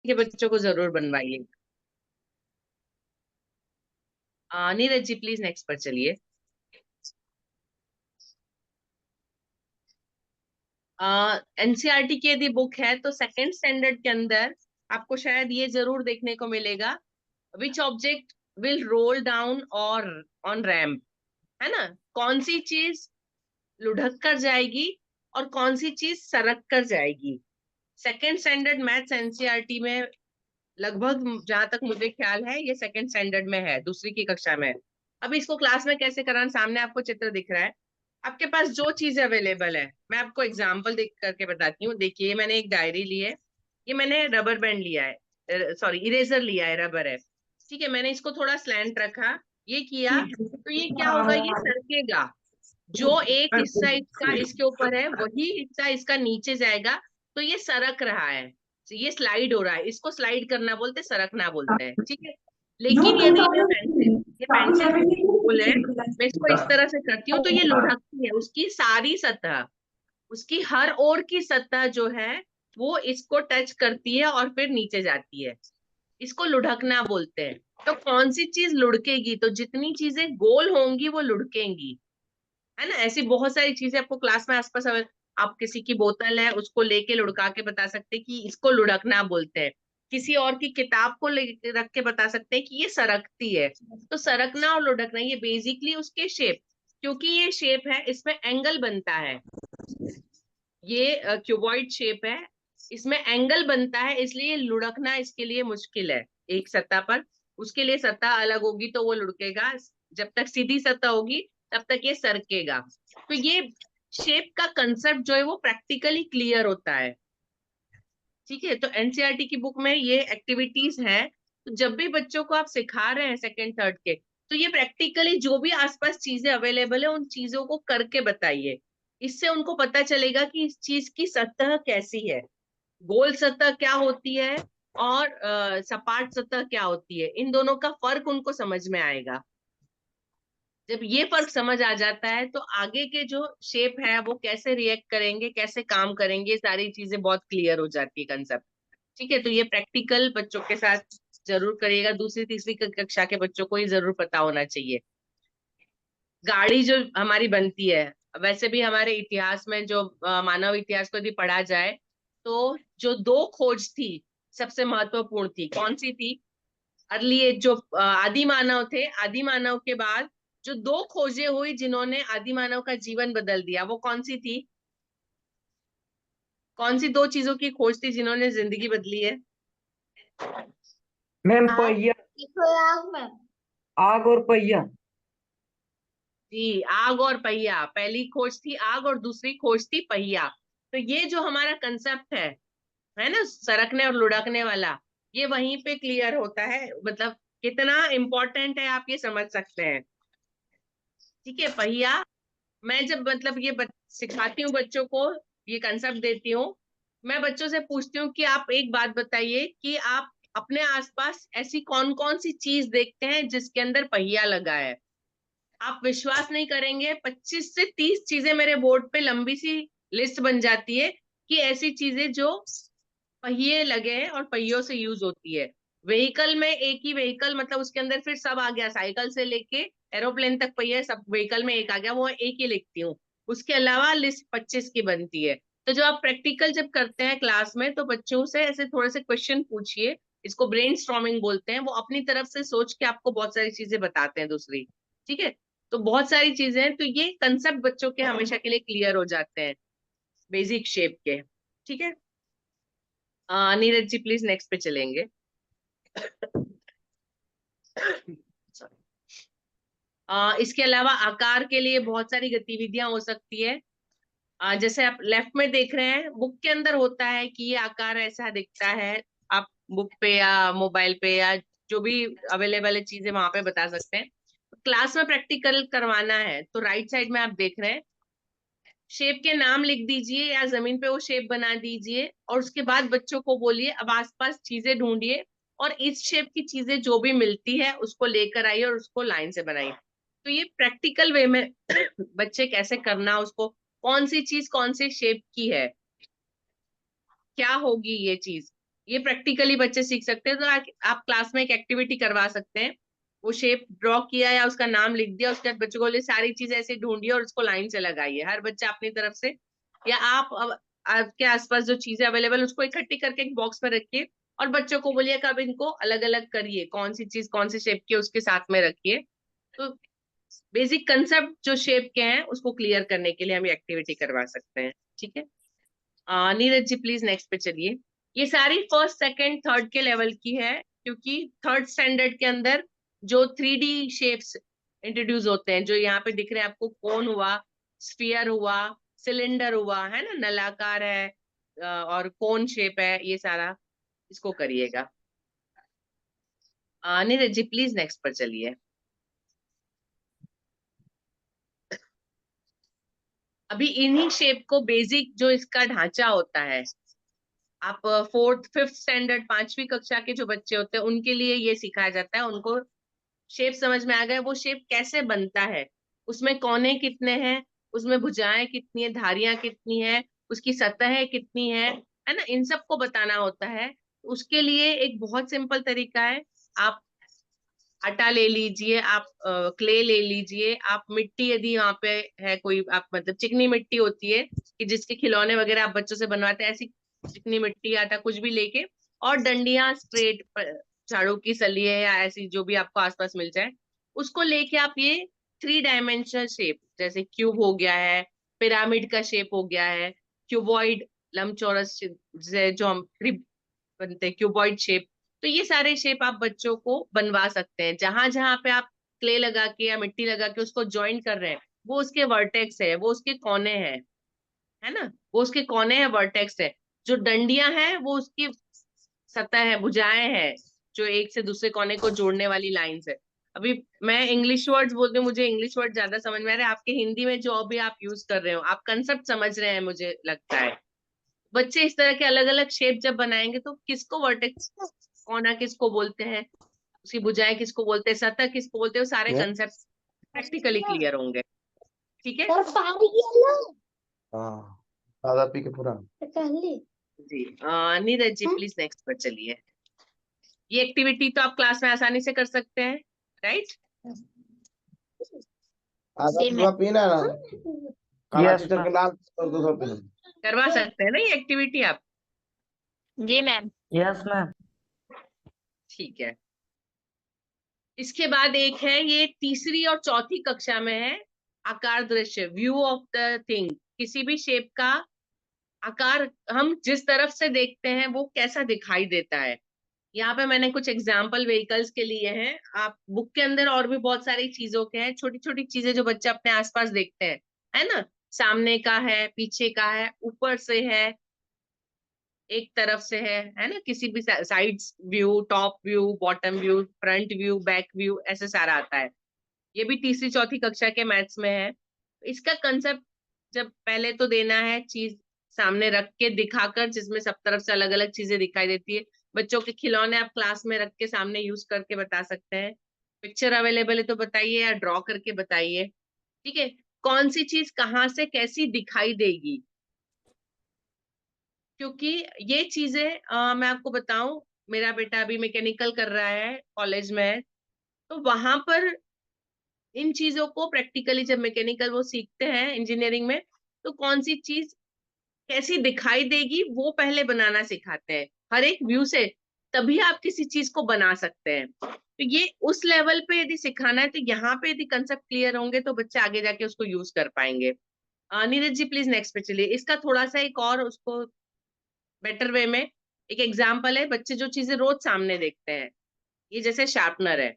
के बच्चों को जरूर बनवाइए। नीरज जी प्लीज नेक्स्ट पर चलिए। एनसीईआरटी की यदि बुक है तो सेकंड स्टैंडर्ड के अंदर आपको शायद ये जरूर देखने को मिलेगा, which object will roll down और ऑन रैम्प, है ना। कौन सी चीज लुढ़क कर जाएगी और कौन सी चीज सरक कर जाएगी। सेकंड स्टैंडर्ड मैथ्स एनसीईआरटी में लगभग, जहां तक मुझे ख्याल है, ये सेकंड स्टैंडर्ड में है, दूसरी की कक्षा में है। अब इसको क्लास में कैसे कराना, सामने आपको चित्र दिख रहा है। आपके पास जो चीज अवेलेबल है, मैं आपको एग्जांपल देख करके बताती हूँ। देखिए मैंने एक डायरी ली है, ये मैंने रबर बैंड लिया है, सॉरी इरेजर लिया है, रबर है। ठीक है, मैंने इसको थोड़ा स्लैंट रखा, ये किया, तो ये क्या होगा, ये सरकेगा। जो एक हिस्सा इसका इसके ऊपर है वही हिस्सा इसका नीचे जाएगा, तो ये सरक रहा है, तो ये स्लाइड हो रहा है। इसको स्लाइड करना बोलते, सरकना बोलते हैं, ठीक है। लेकिन यदि ये पेंसिल गोल है, मैं इसको इस तरह से करती हूँ तो ये लुढ़कती है, उसकी सारी सतह, उसकी हर ओर की सतह जो है वो इसको टच करती है और फिर नीचे जाती है। इसको लुढ़कना बोलते हैं। तो कौन सी चीज लुढ़केगी, तो जितनी चीजें गोल होंगी वो लुढ़केंगी, है ना। ऐसी बहुत सारी चीजें आपको क्लास में आसपास आप किसी की बोतल है उसको लेके लुढ़का के बता सकते हैं कि इसको लुढ़कना बोलते हैं। किसी और की किताब को ले रख के बता सकते हैं कि ये सरकती है। तो सरकना और लुढ़कना ये बेसिकली उसके शेप, क्योंकि ये शेप है इसमें एंगल बनता है, ये क्यूबॉइड शेप है, इसमें एंगल बनता है, इसलिए लुढ़कना इसके लिए मुश्किल है एक सतह पर। उसके लिए सतह अलग होगी तो वो लुढ़केगा, जब तक सीधी सतह होगी तब तक ये सरकेगा। तो ये शेप का कंसेप्ट जो है वो प्रैक्टिकली क्लियर होता है, ठीक है। तो एनसीईआरटी की बुक में ये एक्टिविटीज हैं, तो जब भी बच्चों को आप सिखा रहे हैं सेकंड थर्ड के, तो ये प्रैक्टिकली जो भी आसपास चीजें अवेलेबल है उन चीजों को करके बताइए। इससे उनको पता चलेगा कि इस चीज की सतह कैसी है, गोल सतह क्या होती है और सपाट सतह क्या होती है, इन दोनों का फर्क उनको समझ में आएगा। जब ये फर्क समझ आ जाता है तो आगे के जो शेप है वो कैसे रिएक्ट करेंगे, कैसे काम करेंगे, ये सारी चीजें बहुत क्लियर हो जाती है कंसेप्ट। ठीक है, तो ये प्रैक्टिकल बच्चों के साथ जरूर करिएगा, दूसरी तीसरी कक्षा के बच्चों को ये जरूर पता होना चाहिए। गाड़ी जो हमारी बनती है, वैसे भी हमारे इतिहास में जो मानव इतिहास को यदि पढ़ा जाए, तो जो दो खोज थी सबसे महत्वपूर्ण थी, कौन सी थी। अर्ली एज जो आदि मानव थे, आदि मानव के बाद जो दो खोजें हुई जिन्होंने आदि मानव का जीवन बदल दिया, वो कौन सी थी। कौन सी दो चीजों की खोज थी जिन्होंने जिंदगी बदली है। मैम आग, पहिया। आग में। आग और पहिया। जी, आग और पहिया, पहली खोज थी आग और दूसरी खोज थी पहिया। तो ये जो हमारा कंसेप्ट है ना, सरकने और लुढ़कने वाला, ये वहीं पे क्लियर होता है, मतलब कितना इंपॉर्टेंट है आप ये समझ सकते हैं। ठीक है, पहिया, मैं जब मतलब सिखाती हूँ बच्चों को, ये कंसेप्ट देती हूँ, मैं बच्चों से पूछती हूँ कि आप एक बात बताइए कि आप अपने आसपास ऐसी कौन कौन सी चीज देखते हैं जिसके अंदर पहिया लगा है। आप विश्वास नहीं करेंगे, 25 से 30 चीजें मेरे बोर्ड पे लंबी सी लिस्ट बन जाती है कि ऐसी चीजें जो पहिए लगे हैं और पहियों से यूज होती है। व्हीकल में एक ही व्हीकल, मतलब उसके अंदर फिर सब आ गया, साइकिल से लेके एरोप्लेन तक पहिए, सब व्हीकल में एक आ गया, वो एक ही लिखती हूँ। उसके अलावा लिस्ट 25 की बनती है। तो जो आप प्रैक्टिकल जब करते हैं क्लास में, तो बच्चों से ऐसे थोड़े से क्वेश्चन पूछिए, इसको ब्रेन स्टॉर्मिंग बोलते हैं, वो अपनी तरफ से सोच के आपको बहुत सारी चीजें बताते हैं दूसरी। ठीक है, तो बहुत सारी चीजें हैं, तो ये कंसेप्ट बच्चों के हमेशा के लिए क्लियर हो जाते हैं, बेसिक शेप के। ठीक है, नीरज जी प्लीज नेक्स्ट पे चलेंगे। Sorry. इसके अलावा आकार के लिए बहुत सारी गतिविधियां हो सकती है। जैसे आप लेफ्ट में देख रहे हैं, बुक के अंदर होता है कि ये आकार ऐसा दिखता है, आप बुक पे या मोबाइल पे या जो भी अवेलेबल है चीजें वहां पे बता सकते हैं। क्लास में प्रैक्टिकल करवाना है तो राइट साइड में आप देख रहे हैं, शेप के नाम लिख दीजिए या जमीन पे वो शेप बना दीजिए, और उसके बाद बच्चों को बोलिए अब आसपास चीजें ढूंढिए और इस शेप की चीजें जो भी मिलती है उसको लेकर आइए और उसको लाइन से बनाइए। तो ये प्रैक्टिकल वे में बच्चे कैसे करना, उसको कौन सी चीज कौन से शेप की है, क्या होगी ये चीज, ये प्रैक्टिकली बच्चे सीख सकते हैं। तो आप क्लास में एक एक्टिविटी करवा सकते हैं। वो शेप ड्रॉ किया या उसका नाम लिख दिया, उसके बाद बच्चों को लिए सारी चीजें ऐसे ढूंढिए और उसको लाइन से लगाइए, हर बच्चा अपनी तरफ से। या आप अब आपके आसपास जो चीजें अवेलेबल उसको इकट्ठी करके एक बॉक्स में रखिए और बच्चों को बोलिए कि अब इनको अलग अलग करिए, कौन सी चीज कौन से शेप की है उसके साथ में रखिए। तो बेसिक कंसेप्ट जो शेप के हैं उसको क्लियर करने के लिए हम एक्टिविटी करवा सकते हैं। ठीक है। नीरज जी प्लीज नेक्स्ट पे चलिए। ये सारी फर्स्ट सेकंड थर्ड के लेवल की है, क्योंकि थर्ड स्टैंडर्ड के अंदर जो 3D शेप्स इंट्रोड्यूस होते हैं, जो यहाँ पे दिख रहे हैं आपको, कोन हुआ, स्फीयर हुआ, सिलेंडर हुआ, है ना, नलाकार है, और कोन शेप है, ये सारा इसको करिएगा। नीरज जी प्लीज नेक्स्ट पर चलिए। अभी इन्हीं शेप को, बेसिक जो इसका ढांचा होता है, आप फोर्थ फिफ्थ स्टैंडर्ड, पांचवी कक्षा के जो बच्चे होते हैं उनके लिए ये सिखाया जाता है। उनको शेप समझ में आ गया, वो शेप कैसे बनता है, उसमें कोने कितने हैं, उसमें भुजाएं कितनी है, धारियां कितनी है, उसकी सतह कितनी है ना, इन सब को बताना होता है। उसके लिए एक बहुत सिंपल तरीका है। आप आटा ले लीजिए, आप क्ले ले लीजिए, आप मिट्टी यदि वहां पे है कोई, आप मतलब चिकनी मिट्टी होती है कि जिसके खिलौने वगैरह आप बच्चों से बनवाते हैं, ऐसी चिकनी मिट्टी, आटा कुछ भी लेके, और डंडियां स्ट्रेट, झाड़ू की सलिए या ऐसी जो भी आपको आसपास मिल जाए, उसको लेके आप ये 3 डायमेंशनल शेप, जैसे क्यूब हो गया है, पिरामिड का शेप हो गया है, क्यूबॉइड, लंबचौरस, जो हम बनते हैं क्यूबॉइड शेप, तो ये सारे शेप आप बच्चों को बनवा सकते हैं। जहां जहां पे आप क्ले लगा के या मिट्टी लगा के उसको ज्वाइन कर रहे हैं, वो उसके वर्टेक्स है, वो उसके कोने हैं, है ना, वो उसके कोने हैं, वर्टेक्स है। जो डंडियां हैं वो उसकी सतह है, भुजाएं हैं, जो एक से दूसरे कोने को जोड़ने वाली लाइंस है। अभी मैं इंग्लिश वर्ड्स बोलती हूँ, मुझे इंग्लिश वर्ड ज्यादा समझ में आ रहा है, आपके हिंदी में जो भी आप यूज कर रहे हो, आप कंसेप्ट समझ रहे हैं मुझे लगता है। बच्चे इस तरह के अलग अलग शेप जब बनाएंगे तो किसको वर्टेक्स, कोना किसको बोलते हैं, उसकी भुजाएं किसको बोलते हैं, सतह किसको बोलते हैं, वो सारे ये कंसेप्ट प्रैक्टिकली क्लियर होंगे। ठीक है। और पानी की लो। हाँ, दादा पी के पूरा। जी नीरज जी प्लीज नेक्स्ट पर चलिए। ये एक्टिविटी तो आप क्लास में आसानी से कर सकते हैं, राइट। आधा जी पूरा मैम। पीना है ना, काला यस टीचर मैम। के लाल और दूसरा पीना। करवा सकते हैं ना ये एक्टिविटी आप। जी मैम। Yes ma'am. ठीक है। इसके बाद एक है, ये तीसरी और चौथी कक्षा में है, आकार दृश्य, व्यू ऑफ द थिंग। किसी भी शेप का आकार हम जिस तरफ से देखते हैं वो कैसा दिखाई देता है। यहाँ पे मैंने कुछ एग्जाम्पल व्हीकल्स के लिए हैं, आप बुक के अंदर और भी बहुत सारी चीजों के हैं, छोटी छोटी चीजें जो बच्चे अपने आसपास देखते हैं, है ना, सामने का है, पीछे का है, ऊपर से है, एक तरफ से है ना, किसी भी side view, top view, bottom view, front view, back view, ऐसे सारा आता है। ये भी तीसरी चौथी कक्षा के मैथ्स में है। इसका कंसेप्ट जब पहले तो देना है, चीज सामने रख के दिखाकर, जिसमें सब तरफ से अलग अलग चीजें दिखाई देती है। बच्चों के खिलौने आप क्लास में रख के सामने यूज करके बता सकते हैं। पिक्चर अवेलेबल है तो बताइए, या ड्रॉ करके बताइए। ठीक है। कौन सी चीज कहाँ से कैसी दिखाई देगी, क्योंकि ये चीजें मैं आपको बताऊं, मेरा बेटा अभी मैकेनिकल कर रहा है, कॉलेज में है, तो वहां पर इन चीजों को प्रैक्टिकली जब मैकेनिकल वो सीखते हैं इंजीनियरिंग में, तो कौन सी चीज कैसी दिखाई देगी वो पहले बनाना सिखाते हैं, हर एक व्यू से, तभी आप किसी चीज को बना सकते हैं। तो ये उस लेवल पे यदि सिखाना है, तो यहाँ पे यदि कंसेप्ट क्लियर होंगे तो बच्चे आगे जाके उसको यूज कर पाएंगे। नीरज जी प्लीज नेक्स्ट पे चलिए। इसका थोड़ा सा एक और उसको बेटर वे में एक एग्जाम्पल है, बच्चे जो चीजें रोज सामने देखते हैं, ये जैसे शार्पनर है,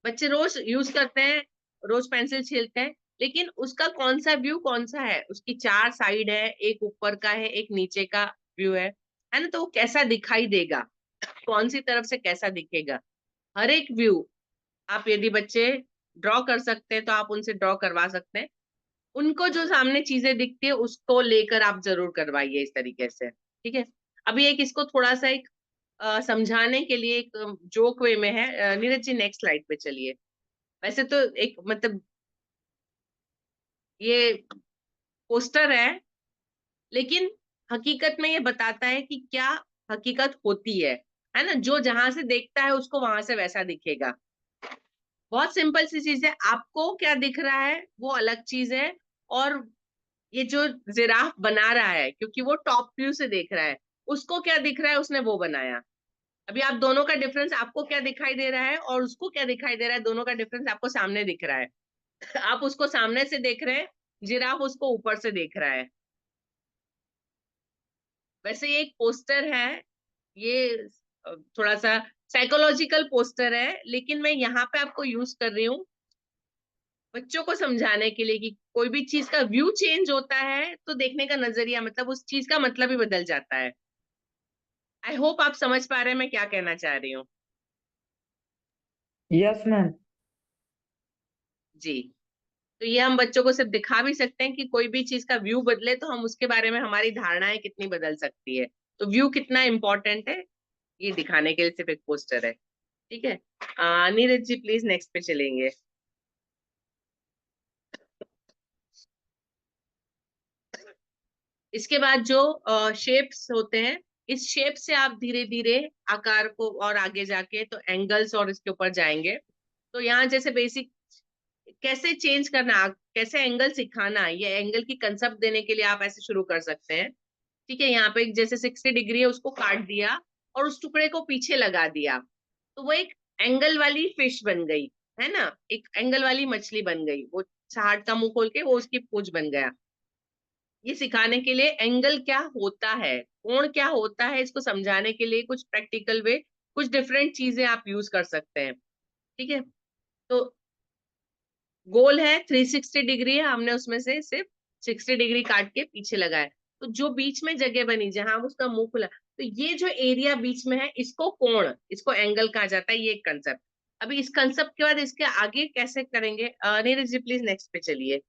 बच्चे रोज यूज करते हैं, रोज पेंसिल छीलते हैं, लेकिन उसका कौन सा व्यू कौन सा है, उसकी 4 साइड है, एक ऊपर का है, एक नीचे का व्यू है ना, तो वो कैसा दिखाई देगा, कौन सी तरफ से कैसा दिखेगा, हर एक व्यू आप यदि बच्चे ड्रॉ कर सकते हैं तो आप उनसे ड्रॉ करवा सकते हैं। उनको जो सामने चीजें दिखती है उसको लेकर आप जरूर करवाइए इस तरीके से। ठीक है। अभी एक इसको थोड़ा सा एक समझाने के लिए एक जोक वे में है। नीरज जी नेक्स्ट स्लाइड पे चलिए। वैसे तो एक मतलब ये पोस्टर है, लेकिन हकीकत में ये बताता है कि क्या हकीकत होती है ना। जो जहां से देखता है उसको वहां से वैसा दिखेगा। बहुत सिंपल सी चीज है, आपको क्या दिख रहा है वो अलग चीज है, और ये जो जिराफ बना रहा है क्योंकि वो टॉप व्यू से देख रहा है, उसको क्या दिख रहा है उसने वो बनाया। अभी आप दोनों का डिफरेंस, आपको क्या दिखाई दे रहा है और उसको क्या दिखाई दे रहा है, दोनों का डिफरेंस आपको सामने दिख रहा है। आप उसको सामने से देख रहे हैं, जिराफ उसको ऊपर से देख रहा है। वैसे ये एक पोस्टर है, ये थोड़ा सा साइकोलॉजिकल पोस्टर है, लेकिन मैं यहाँ पे आपको यूज कर रही हूँ बच्चों को समझाने के लिए कि कोई भी चीज का व्यू चेंज होता है तो देखने का नजरिया, मतलब उस चीज का मतलब ही बदल जाता है। आई होप आप समझ पा रहे हैं मैं क्या कहना चाह रही हूँ। Yes ma'am. जी। तो ये हम बच्चों को सिर्फ दिखा भी सकते हैं कि कोई भी चीज का व्यू बदले तो हम उसके बारे में हमारी धारणाएं कितनी बदल सकती है। तो व्यू कितना इंपॉर्टेंट है ये दिखाने के लिए सिर्फ एक पोस्टर है। ठीक है। नीरज जी प्लीज नेक्स्ट पे चलेंगे। इसके बाद जो शेप्स होते हैं, इस शेप से आप धीरे धीरे आकार को और आगे जाके तो एंगल्स और इसके ऊपर जाएंगे। तो यहाँ जैसे बेसिक कैसे चेंज करना, कैसे एंगल सिखाना, ये एंगल की कंसेप्ट देने के लिए आप ऐसे शुरू कर सकते हैं। ठीक है, यहाँ पे जैसे 60 डिग्री है उसको काट दिया और उस टुकड़े को पीछे लगा दिया, तो वो एक एंगल वाली फिश बन गई, है ना, एक एंगल वाली मछली बन गई। वो हार्ट का मुंह खोल के वो उसकी पूंछ बन गया। ये सिखाने के लिए एंगल क्या होता है, कोण क्या होता है, इसको समझाने के लिए कुछ प्रैक्टिकल वे, कुछ डिफरेंट चीजें आप यूज कर सकते हैं। ठीक है। तो गोल है 360 डिग्री है, हमने उसमें से सिर्फ 60 डिग्री काट के पीछे लगाया। तो जो बीच में जगह बनी जहां उसका मुंह खुला, तो ये जो एरिया बीच में है इसको कोण, इसको एंगल कहा जाता है। ये एक कंसेप्ट। अभी इस कंसेप्ट के बाद इसके आगे कैसे करेंगे, नीरज जी प्लीज नेक्स्ट पे चलिए।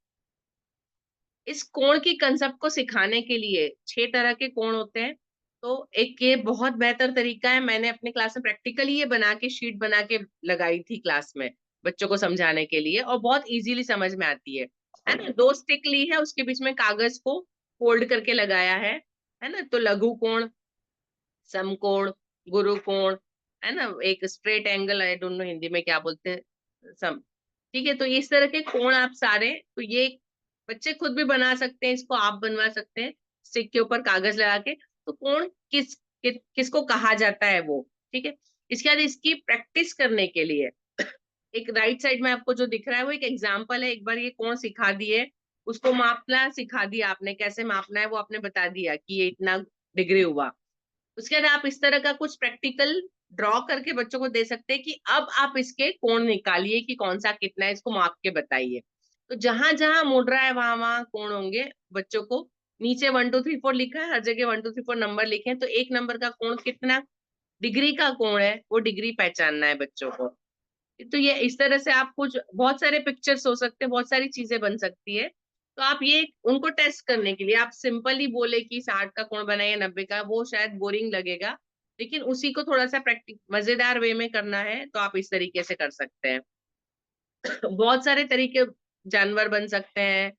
इस कोण की कंसेप्ट को सिखाने के लिए 6 तरह के कोण होते हैं। तो एक ये बहुत बेहतर तरीका है, मैंने अपने क्लास में प्रैक्टिकली ये बना के शीट बना के लगाई थी क्लास में बच्चों को समझाने के लिए, और बहुत इजीली समझ में आती है ना। 2 स्टिक ली है, उसके बीच में कागज को फोल्ड करके लगाया है ना। तो लघु कोण, समकोण, गुरु कोण, है ना, एक straight angle, I don't know Hindi में क्या बोलते हैं, सम। ठीक है, तो इस तरह के कोण आप सारे, तो ये बच्चे खुद भी बना सकते हैं, इसको आप बनवा सकते हैं स्टिक के ऊपर कागज लगा के। तो कोण किसको कहा जाता है वो। ठीक है। इसके बाद इसकी प्रैक्टिस करने के लिए एक राइट साइड में आपको जो दिख रहा है वो एक एग्जाम्पल है। एक बार ये कोण सिखा दिए, उसको मापना सिखा दिया आपने, कैसे मापना है वो आपने बता दिया कि ये इतना डिग्री हुआ। उसके बाद आप इस तरह का कुछ प्रैक्टिकल ड्रॉ करके बच्चों को दे सकते हैं कि अब आप इसके कोण निकालिए कि कौन सा कितना है, इसको माप के बताइए। तो जहां जहां मुड़ रहा है वहां वहां कोण होंगे। बच्चों को नीचे 1 2 3 4 लिखा है, हर जगह 1 2 3 4 नंबर लिखे हैं, तो एक नंबर का कोण कितना डिग्री का कोण है वो डिग्री पहचानना है बच्चों को। तो ये इस तरह से आप कुछ, बहुत सारे पिक्चर्स हो सकते हैं, बहुत सारी चीजें बन सकती है। तो आप ये उनको टेस्ट करने के लिए आप सिंपल ही बोले कि 60 का कोण बनाइए 90 का, वो शायद बोरिंग लगेगा। लेकिन उसी को थोड़ा सा प्रैक्टिस मजेदार वे में करना है तो आप इस तरीके से कर सकते हैं। बहुत सारे तरीके, जानवर बन सकते हैं,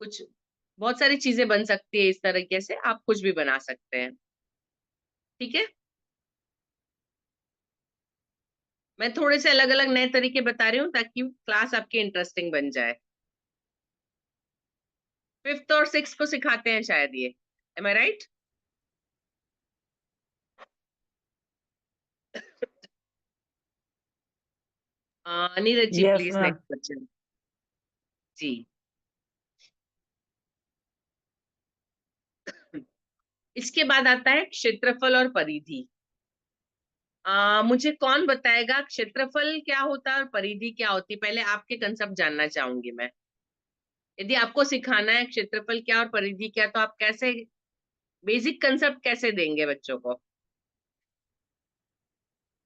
कुछ बहुत सारी चीजें बन सकती है, इस तरीके से आप कुछ भी बना सकते हैं। ठीक है। मैं थोड़े से अलग अलग नए तरीके बता रही हूँ ताकि क्लास आपकी इंटरेस्टिंग बन जाए। 5th और 6th को सिखाते हैं शायद ये, am I right? Neeraj ji yes please ma'am. Next question. जी। इसके बाद आता है क्षेत्रफल और परिधि। मुझे कौन बताएगा क्षेत्रफल क्या होता है और परिधि क्या होती है, पहले आपके कंसेप्ट जानना चाहूंगी मैं। यदि आपको सिखाना है क्षेत्रफल क्या और परिधि क्या, तो आप कैसे, बेसिक कंसेप्ट कैसे देंगे बच्चों को,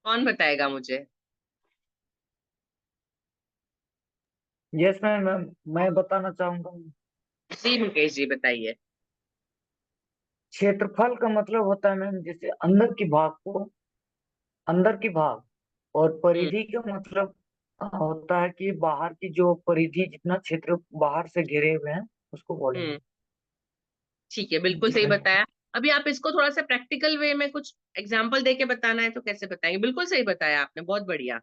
कौन बताएगा मुझे? यस मैम, मैं बताना चाहूंगा। जी मुकेश जी बताइए। क्षेत्रफल का मतलब होता है मैम जैसे अंदर की भाग को, अंदर की भाग, और हम्म। परिधि का मतलब होता है कि बाहर की जो परिधि, जितना क्षेत्र बाहर से घिरे हुए हैं उसको बोलेंगे। हम्म। ठीक है, बिल्कुल जी सही मैम। बताया। अभी आप इसको थोड़ा सा प्रैक्टिकल वे में कुछ एग्जाम्पल दे के बताना है तो कैसे बताएंगे? बिल्कुल सही बताया आपने, बहुत बढ़िया।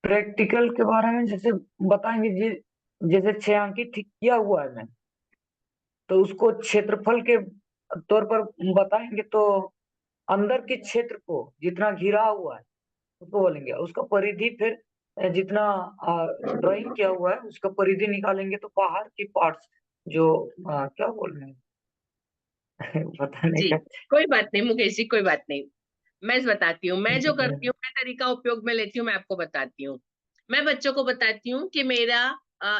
प्रैक्टिकल के बारे में जैसे बताएंगे जी, जैसे 6 अंकित किया हुआ है मैम, तो उसको क्षेत्रफल के तौर पर बताएंगे तो अंदर के क्षेत्र को जितना घिरा हुआ है उसको बोलेंगे, उसका परिधि फिर जितना ड्राइंग किया हुआ है उसका परिधि निकालेंगे तो बाहर की पार्ट्स जो क्या बोल रहे हैं पता नहीं जी, क्या। कोई बात नहीं मुकेश जी, कोई बात नहीं। मैं बताती हूँ, मैं जो करती हूँ, मैं तरीका उपयोग में लेती हूँ, मैं आपको बताती हूँ। मैं बच्चों को बताती हूँ कि मेरा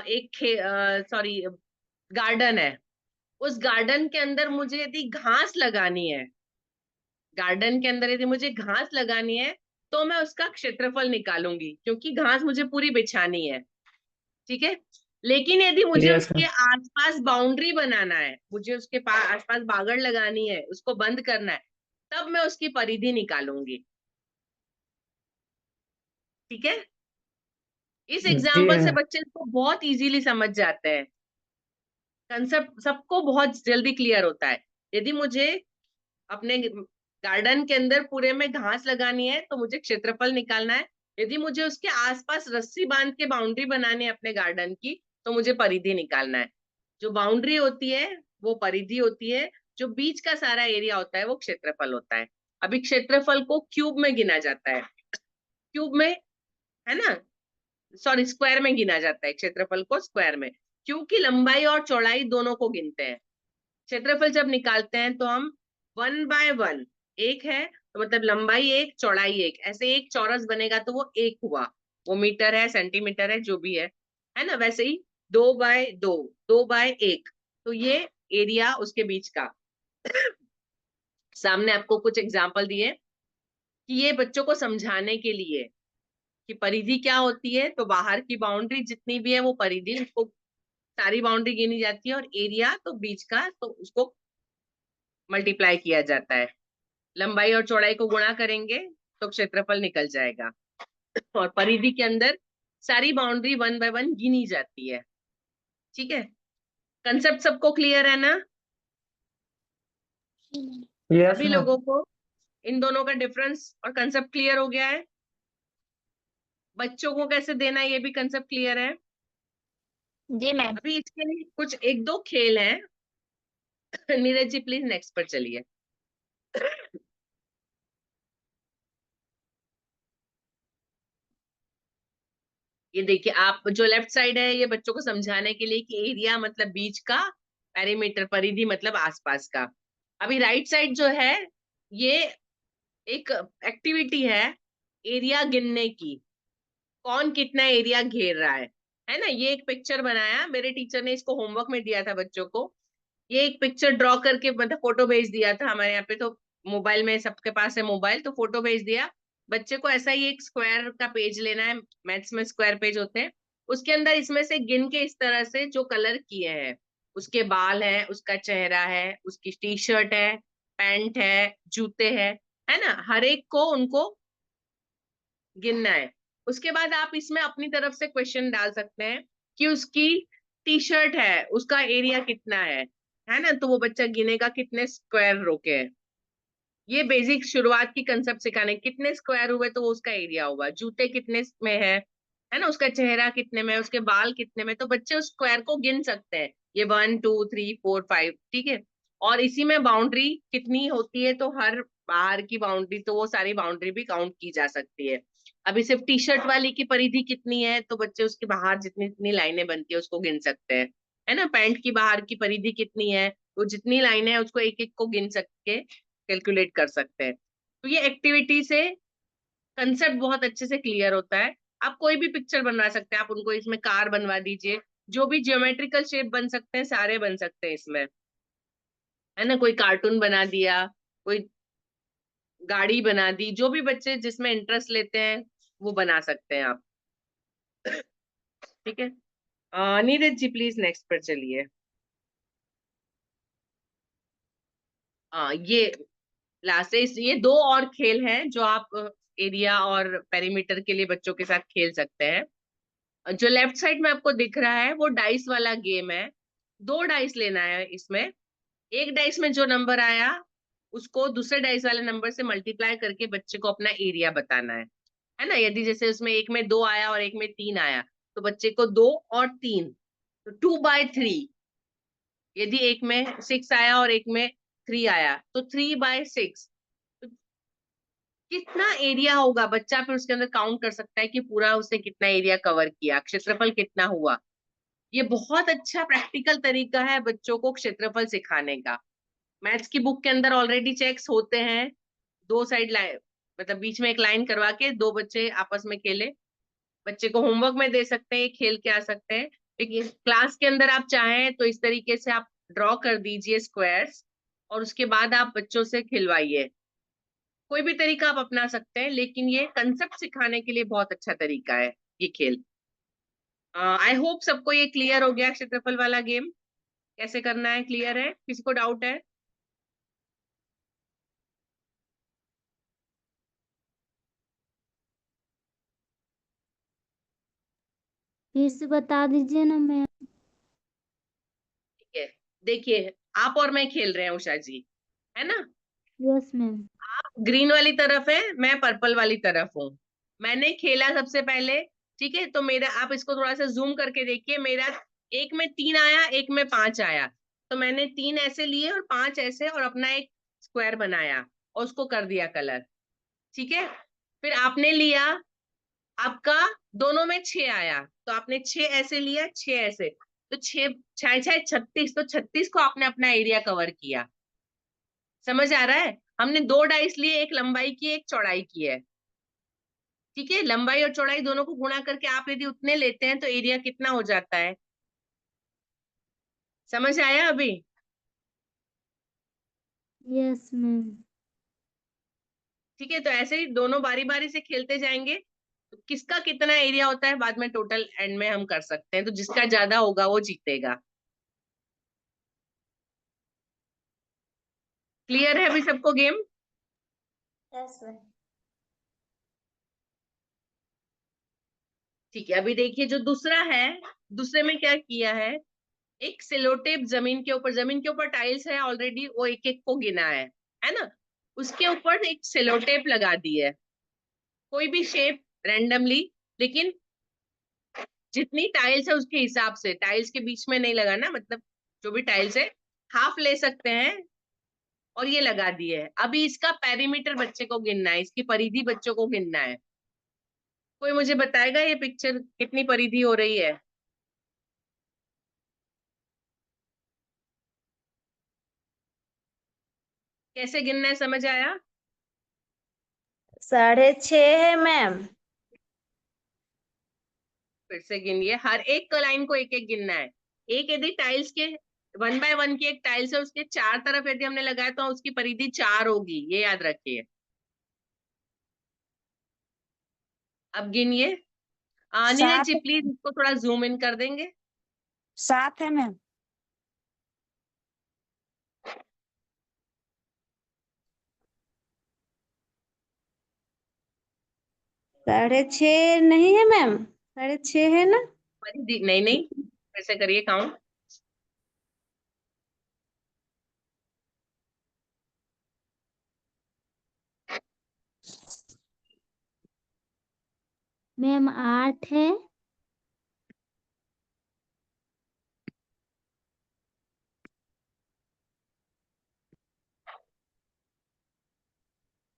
एक सॉरी गार्डन है। उस गार्डन के अंदर मुझे यदि घास लगानी है, गार्डन के अंदर यदि मुझे घास लगानी है, तो मैं उसका क्षेत्रफल निकालूंगी, क्योंकि घास मुझे पूरी बिछानी है। ठीक है। लेकिन यदि मुझे यस उसके आसपास बाउंड्री बनाना है, मुझे उसके आसपास बागड़ लगानी है, उसको बंद करना है, तब मैं उसकी परिधि निकालूंगी। ठीक है। इस जी एग्जाम्पल से बच्चे इसको बहुत इजीली समझ जाते हैं। कंसेप्ट सबको बहुत जल्दी क्लियर होता है। यदि मुझे अपने गार्डन के अंदर पूरे में घास लगानी है तो मुझे क्षेत्रफल निकालना है। यदि मुझे उसके आसपास रस्सी बांध के बाउंड्री बनानी है अपने गार्डन की, तो मुझे परिधि निकालना है। जो बाउंड्री होती है वो परिधि होती है, जो बीच का सारा एरिया होता है वो क्षेत्रफल होता है। अभी क्षेत्रफल को क्यूब में गिना जाता है, क्यूब में, है ना, सॉरी स्क्वायर में गिना जाता है क्षेत्रफल को, स्क्वायर में, क्योंकि लंबाई और चौड़ाई दोनों को गिनते हैं। क्षेत्रफल जब निकालते हैं तो हम 1/1, एक है तो मतलब लंबाई एक चौड़ाई एक, ऐसे एक चौरस बनेगा तो वो एक हुआ। वो मीटर है, सेंटीमीटर है, जो भी है ना। वैसे ही 2/2, 2/1, तो ये एरिया उसके बीच का। सामने आपको कुछ एग्जाम्पल दिए कि ये बच्चों को समझाने के लिए कि परिधि क्या होती है, तो बाहर की बाउंड्री जितनी भी है वो परिधि, उसको सारी बाउंड्री गिनी जाती है, और एरिया तो बीच का, तो उसको मल्टीप्लाई किया जाता है। लंबाई और चौड़ाई को गुणा करेंगे तो क्षेत्रफल निकल जाएगा। और परिधि के अंदर सारी बाउंड्री 1/1 गिनी जाती है। ठीक है। कंसेप्ट सबको क्लियर है ना? यस सभी मैम। लोगों को इन दोनों का डिफरेंस और कंसेप्ट क्लियर हो गया है? बच्चों को कैसे देना है ये भी कंसेप्ट क्लियर है? जी मैम। अभी इसके लिए कुछ एक दो खेल हैं। नीरज जी प्लीज नेक्स्ट पर चलिए। ये देखिए, आप जो लेफ्ट साइड है ये बच्चों को समझाने के लिए कि एरिया मतलब बीच का, पेरीमीटर परिधि मतलब आसपास का। अभी राइट साइड जो है ये एक एक्टिविटी है एरिया गिनने की, कौन कितना एरिया घेर रहा है ना। ये एक पिक्चर बनाया, मेरे टीचर ने इसको होमवर्क में दिया था बच्चों को। ये एक पिक्चर ड्रॉ करके मतलब फोटो भेज दिया था, हमारे यहाँ पे तो मोबाइल में सबके पास है मोबाइल, तो फोटो भेज दिया। बच्चे को ऐसा ही एक स्क्वायर का पेज लेना है, मैथ्स में स्क्वायर पेज होते हैं। उसके अंदर इसमें से गिन के इस तरह से जो कलर किए हैं, उसके बाल है, उसका चेहरा है, उसकी टी शर्ट है, पैंट है, जूते हैं, है ना, हर एक को उनको गिनना है। उसके बाद आप इसमें अपनी तरफ से क्वेश्चन डाल सकते हैं कि उसकी टी शर्ट है, उसका एरिया कितना है ना, तो वो बच्चा गिनेगा कितने स्क्वायर रोके हैं। ये बेसिक शुरुआत की कंसेप्ट सिखाने, कितने स्क्वायर हुए तो वो उसका एरिया हुआ, जूते कितने में है ना, उसका चेहरा कितने में, उसके बाल कितने में, तो बच्चे उस स्क्वायर को गिन सकते हैं। ये 1 2 3 4 5, ठीक है। और इसी में बाउंड्री कितनी होती है, तो हर बाहर की बाउंड्री, तो वो सारी बाउंड्री भी काउंट की जा सकती है। अभी सिर्फ टी शर्ट वाली की परिधि कितनी है, तो बच्चे उसके बाहर जितनी जितनी लाइनें बनती है उसको गिन सकते हैं, है ना। पैंट की बाहर की परिधि कितनी है, वो जितनी लाइनें है उसको एक एक को गिन सकते, कैलकुलेट कर सकते हैं। तो ये एक्टिविटी से कंसेप्ट बहुत अच्छे से क्लियर होता है। आप कोई भी पिक्चर बनवा सकते हैं, आप उनको इसमें कार बनवा दीजिए, जो भी ज्योमेट्रिकल शेप बन सकते हैं सारे बन सकते हैं इसमें, है ना। कोई कार्टून बना दिया, कोई गाड़ी बना दी, जो भी बच्चे जिसमें इंटरेस्ट लेते हैं वो बना सकते हैं आप। ठीक है। नीरज जी प्लीज नेक्स्ट पर चलिए। ये लास्ट है ये दो और खेल हैं जो आप एरिया और पेरीमीटर के लिए बच्चों के साथ खेल सकते हैं। जो लेफ्ट साइड में आपको दिख रहा है वो डाइस वाला गेम है। 2 डाइस लेना है इसमें। एक डाइस में जो नंबर आया उसको दूसरे डाइस वाले नंबर से मल्टीप्लाई करके बच्चे को अपना एरिया बताना है ना। यदि जैसे उसमें एक में 2 आया और एक में 3 आया तो बच्चे को 2 और 3, तो 2/3। यदि एक में 6 आया और एक में 3 आया तो 3/6। तो कितना एरिया होगा बच्चा फिर उसके अंदर काउंट कर सकता है कि पूरा उसने कितना एरिया कवर किया, क्षेत्रफल कितना हुआ। ये बहुत अच्छा प्रैक्टिकल तरीका है बच्चों को क्षेत्रफल सिखाने का। मैथ्स की बुक के अंदर ऑलरेडी चेक्स होते हैं। 2 साइड लाइन, मतलब बीच में एक लाइन करवा के 2 बच्चे आपस में खेले। बच्चे को होमवर्क में दे सकते हैं, खेल के आ सकते हैं। लेकिन क्लास के अंदर आप चाहें तो इस तरीके से आप ड्रॉ कर दीजिए स्क्वायर्स, और उसके बाद आप बच्चों से खिलवाइए। कोई भी तरीका आप अपना सकते हैं, लेकिन ये कंसेप्ट सिखाने के लिए बहुत अच्छा तरीका है ये खेल। आई होप सबको ये क्लियर हो गया। क्षेत्रफल वाला गेम कैसे करना है क्लियर है? किसी को डाउट है? फिर से बता दीजिए ना मैम। ठीक है, देखिए आप और मैं खेल रहे हैं उषा जी, है ना। Yes ma'am. ग्रीन वाली तरफ है, मैं पर्पल वाली तरफ हूँ। मैंने खेला सबसे पहले, ठीक है। तो मेरा, आप इसको थोड़ा सा जूम करके देखिए, मेरा एक में 3 आया, एक में 5 आया। तो मैंने 3 ऐसे लिए और 5 ऐसे, और अपना एक स्क्वायर बनाया और उसको कर दिया कलर, ठीक है। फिर आपने लिया, आपका दोनों में 6 आया, तो आपने 6 ऐसे लिया, 6 ऐसे। तो 6 6 6 36, तो 36 को आपने अपना एरिया कवर किया। समझ आ रहा है? हमने 2 डाइस लिए, एक लंबाई की एक चौड़ाई की है, ठीक है। लंबाई और चौड़ाई दोनों को गुणा करके आप यदि उतने लेते हैं तो एरिया कितना हो जाता है? समझ आया अभी? Yes ma'am. ठीक है, तो ऐसे ही दोनों बारी बारी से खेलते जाएंगे। तो किसका कितना एरिया होता है बाद में टोटल एंड में हम कर सकते हैं, तो जिसका ज्यादा होगा वो जीतेगा। क्लियर है अभी सबको गेम? Yes ma'am. ठीक है, अभी देखिए जो दूसरा है, दूसरे में क्या किया है, एक सेलोटेप जमीन के ऊपर टाइल्स है ऑलरेडी, वो एक एक को गिना है ना। उसके ऊपर एक सेलोटेप लगा दी है, कोई भी शेप रैंडमली, लेकिन जितनी टाइल्स है उसके हिसाब से, टाइल्स के बीच में नहीं लगाना, मतलब जो भी टाइल्स है हाफ ले सकते हैं। और ये लगा दिए है। अभी इसका पेरीमीटर बच्चे को गिनना है, इसकी परिधि बच्चों को गिनना है। कोई मुझे बताएगा ये पिक्चर कितनी परिधि हो रही है? कैसे गिनना है, समझ आया? 6.5 है मैम। फिर से गिनिए, हर एक लाइन को एक एक गिनना है। एक यदि टाइल्स के 1 बाय 1 की एक टाइल्स है, उसके 4 तरफ यदि हमने लगाया तो उसकी परिधि 4 होगी, ये याद रखिए। अब गिनिए। नीरज जी 7 प्लीज इसको थोड़ा जूम इन कर देंगे। 7 है मैम। 6.5 नहीं है मैम, 6.5 है ना। परिधि नहीं, नहीं, फिर से करिए काउंट। मैम 8 है।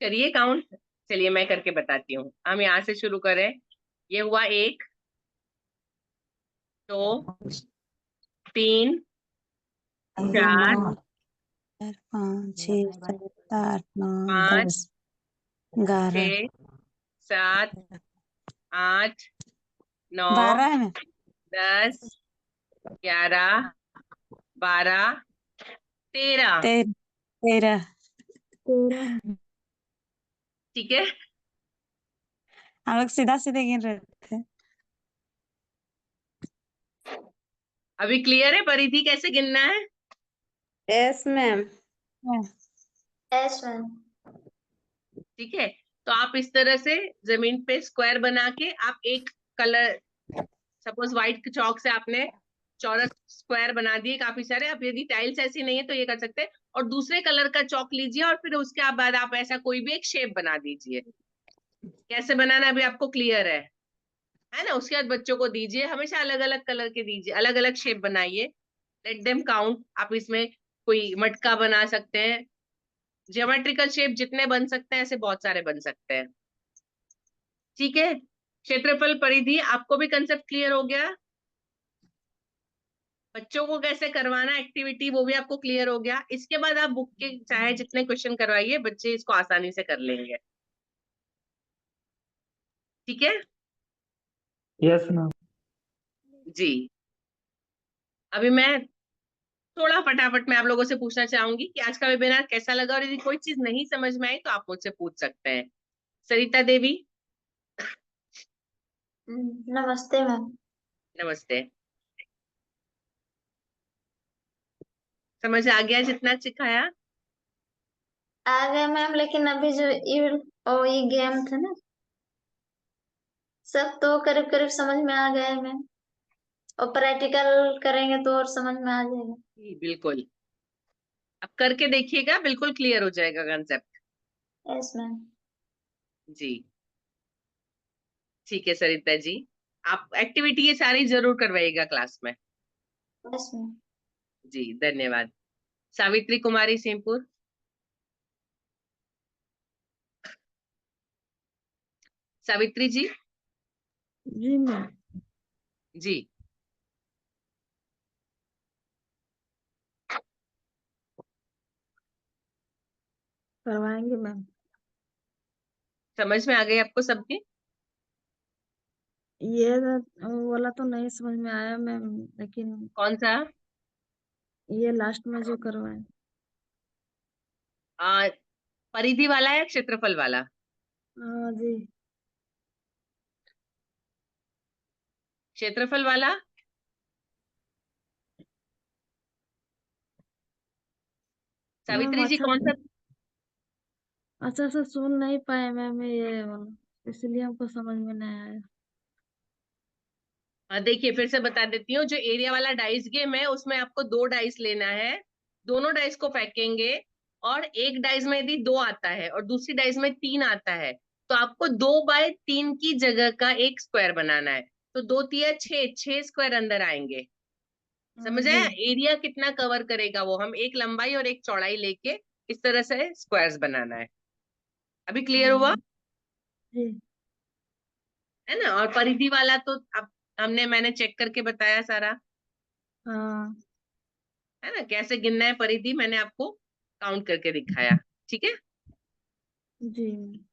करिए काउंट। चलिए मैं करके बताती हूँ, हम यहाँ से शुरू करें। ये हुआ 1, 2, 3, 4, 5 6 7 8 9 5, 10 11 6, 7, 8, 9, 12 है मैम। 10, 11, 12, 13। 13 ठीक है, हम लोग सीधा सीधे गिन रहे थे। अभी क्लियर है परिधि कैसे गिनना है? Yes ma'am. हाँ, यस मैम। ठीक है, तो आप इस तरह से जमीन पे स्क्वायर बना के आप एक कलर, सपोज व्हाइट चौक से आपने चौरस स्क्वायर बना दिए काफी सारे। अब यदि टाइल्स ऐसी नहीं है तो ये कर सकते हैं, और दूसरे कलर का चौक लीजिए और फिर उसके बाद आप ऐसा कोई भी एक शेप बना दीजिए। कैसे बनाना अभी आपको क्लियर है ना? उसके बाद बच्चों को दीजिए, हमेशा अलग अलग कलर के दीजिए, अलग अलग शेप बनाइए। Let them count. आप इसमें कोई मटका बना सकते हैं, ज्योमेट्रिकल शेप जितने बन सकते हैं ऐसे बहुत सारे बन सकते हैं। ठीक है, क्षेत्रफल परिधि आपको भी कंसेप्ट क्लियर हो गया। बच्चों को कैसे करवाना एक्टिविटी वो भी आपको क्लियर हो गया। इसके बाद आप बुक के चाहे जितने क्वेश्चन करवाइए, बच्चे इसको आसानी से कर लेंगे। ठीक है यस मैम। जी। अभी मैं थोड़ा फटाफट मैं आप लोगों से पूछना चाहूंगी कि आज का वेबिनार कैसा लगा, और यदि कोई चीज नहीं समझ में आई तो आप मुझसे पूछ सकते हैं। सरिता देवी। नमस्ते मैम। नमस्ते। समझ आ गया जितना सिखाया? आ गए मैम, लेकिन अभी जो ये गेम था ना, सब तो करीब करीब समझ में आ गया है मैम, और प्रैक्टिकल करेंगे तो और समझ में आ जाएगा। जी बिल्कुल, अब करके देखिएगा, बिल्कुल क्लियर हो जाएगा कंसेप्ट। Yes ma'am. जी ठीक है सरिता जी, आप एक्टिविटी ये सारी जरूर करवाइएगा क्लास में। Yes ma'am. जी धन्यवाद। सावित्री कुमारी सिंहपुर। सावित्री जी। जी मैम। जी करवाएंगे मैम। समझ में आ गई आपको सबकी? ये वाला तो नहीं समझ में आया मैम, लेकिन कौन सा? ये लास्ट में जो करवाए। आ, परिधि वाला या क्षेत्रफल वाला? हाँ जी। क्षेत्रफल वाला। मैम सावित्री जी अच्छा कौन सा? अच्छा से सुन नहीं पाए मैम ये वाला, इसलिए हमको समझ में नहीं आया। देखिए फिर से बता देती हूँ। जो एरिया वाला डाइस गेम है उसमें आपको 2 डाइस लेना है, दोनों डाइस को फेंकेंगे, और एक डाइस में यदि 2 आता है और दूसरी डाइस में 3 आता है तो आपको 2 बाय 3 की जगह का एक स्क्वायर बनाना है। तो 2 तिया 6, 6 स्क्वायर अंदर आएंगे। समझ जी। आया? एरिया कितना कवर करेगा वो, हम एक लंबाई और एक चौड़ाई लेके इस तरह से स्क्वायर्स बनाना है। अभी क्लियर हुआ? जी। है ना? और परिधि वाला तो अब मैंने चेक करके बताया सारा, हाँ है ना? कैसे गिनना है परिधि मैंने आपको काउंट करके दिखाया। ठीक है जी।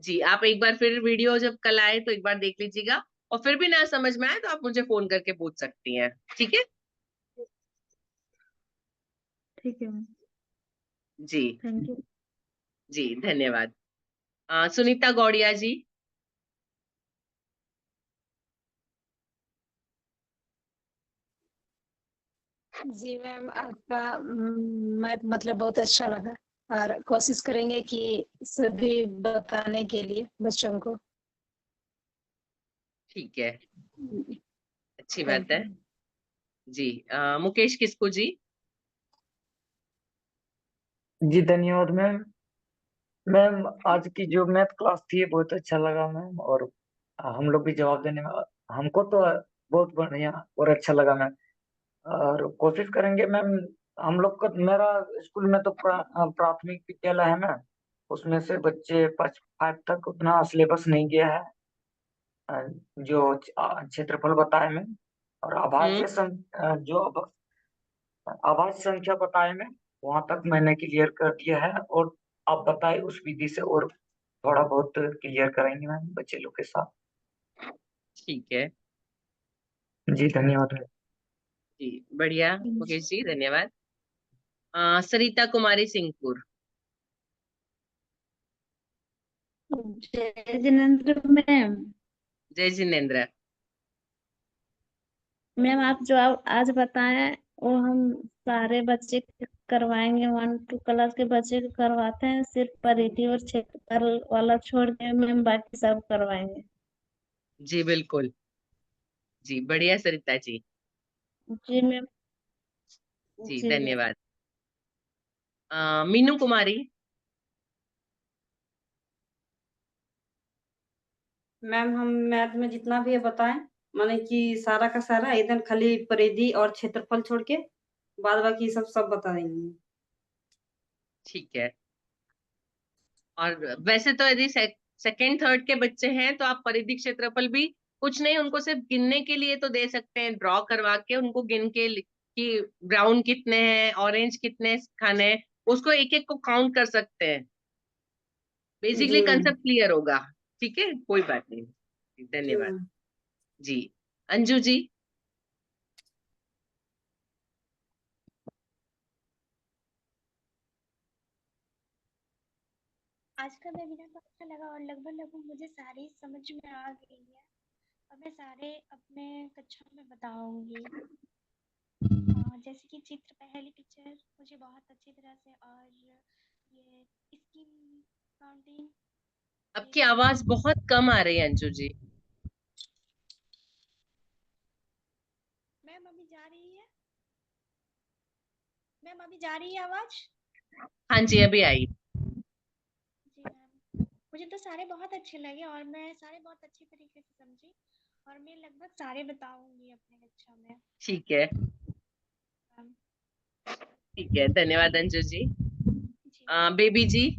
जी। आप एक बार फिर वीडियो जब कल आए तो एक बार देख लीजिएगा, और फिर भी ना समझ में आए तो आप मुझे फोन करके पूछ सकती हैं। ठीक है ठीक है मैम। जी। Thank you. जी धन्यवाद। सुनीता गौड़िया जी। जी मैम, आपका मैथ मतलब बहुत अच्छा लगा, और कोशिश करेंगे कि सभी बताने के लिए बच्चों को। ठीक है, अच्छी बात थैंक है। यू। जी मुकेश किस्कू जी। जी धन्यवाद मैम। मैम आज की जो मैथ क्लास थी बहुत अच्छा लगा मैम, और हम लोग भी जवाब देने में हमको तो बहुत बढ़िया और अच्छा लगा मैम। और कोशिश करेंगे मैम, हम लोग का मेरा स्कूल में तो प्राथमिक विद्यालय है मैम, उसमें से बच्चे 5 तक उतना सिलेबस नहीं गया है। अ, जो क्षेत्रफल बताए मैम, और हम्म जो आभाज्य संख्या बताए मैम, वहां तक मैंने क्लियर कर दिया है। और आप बताए उस विधि से और थोड़ा बहुत क्लियर कराएंगे मैम बच्चे लोग के साथ। ठीक है जी धन्यवाद मैम। जी, बढ़िया मुकेश जी, धन्यवाद। सरिता कुमारी सिंहपुर। जय जिनेन्द्र मैम। जय जिनेन्द्र। मैम आप जो आज बताए वो हम सारे बच्चे करवाएंगे, 1 2 क्लास के बच्चे को करवाते हैं, सिर्फ परिधि और क्षेत्रफल वाला छोड़ के मैम बाकी सब करवाएंगे। जी बिल्कुल। जी बढ़िया सरिता जी। जी मैम। जी जी मैम। धन्यवाद। मीनू कुमारी। मैम हम मैथ में जितना भी है बताएं, माने कि सारा का सारा एकदम खाली परिधि और क्षेत्रफल छोड़ के बाद बाकी सब बता देंगे। ठीक है। और वैसे तो यदि सेकंड थर्ड के बच्चे हैं तो आप परिधि क्षेत्रफल भी कुछ नहीं, उनको सिर्फ गिनने के लिए तो दे सकते हैं, ड्रॉ करवा के उनको गिन के कि ब्राउन कितने हैं, ऑरेंज कितने खाने हैं, उसको एक एक को काउंट कर सकते हैं। बेसिकली जी मैम। कंसेप्ट क्लियर होगा। ठीक है, कोई बात नहीं। जी धन्यवाद। मैम। जी अंजू जी। आज का वेबिनार बहुत अच्छा लगा और लगभग लगभग मुझे सारी समझ में आ गई है और मैं सारे अपने कक्षा में बताऊंगी। जैसे कि चित्र, पहली पिक्चर मुझे बहुत अच्छी तरह से, और ये इसकी काउंटिंग। आपकी आवाज बहुत कम आ रही है अंजू जी। मैम अभी जा रही है? मैम अभी जा रही है आवाज? हाँ जी अभी आई। जी मैम, मुझे तो सारे बहुत अच्छे लगे और मैं सारे बहुत अच्छी तरीके से समझी और मैं लगभग सारे बताऊंगी अपने कक्षा में। ठीक है, मैम। ठीक है, धन्यवाद अंजू जी। जी मैम। बेबी जी।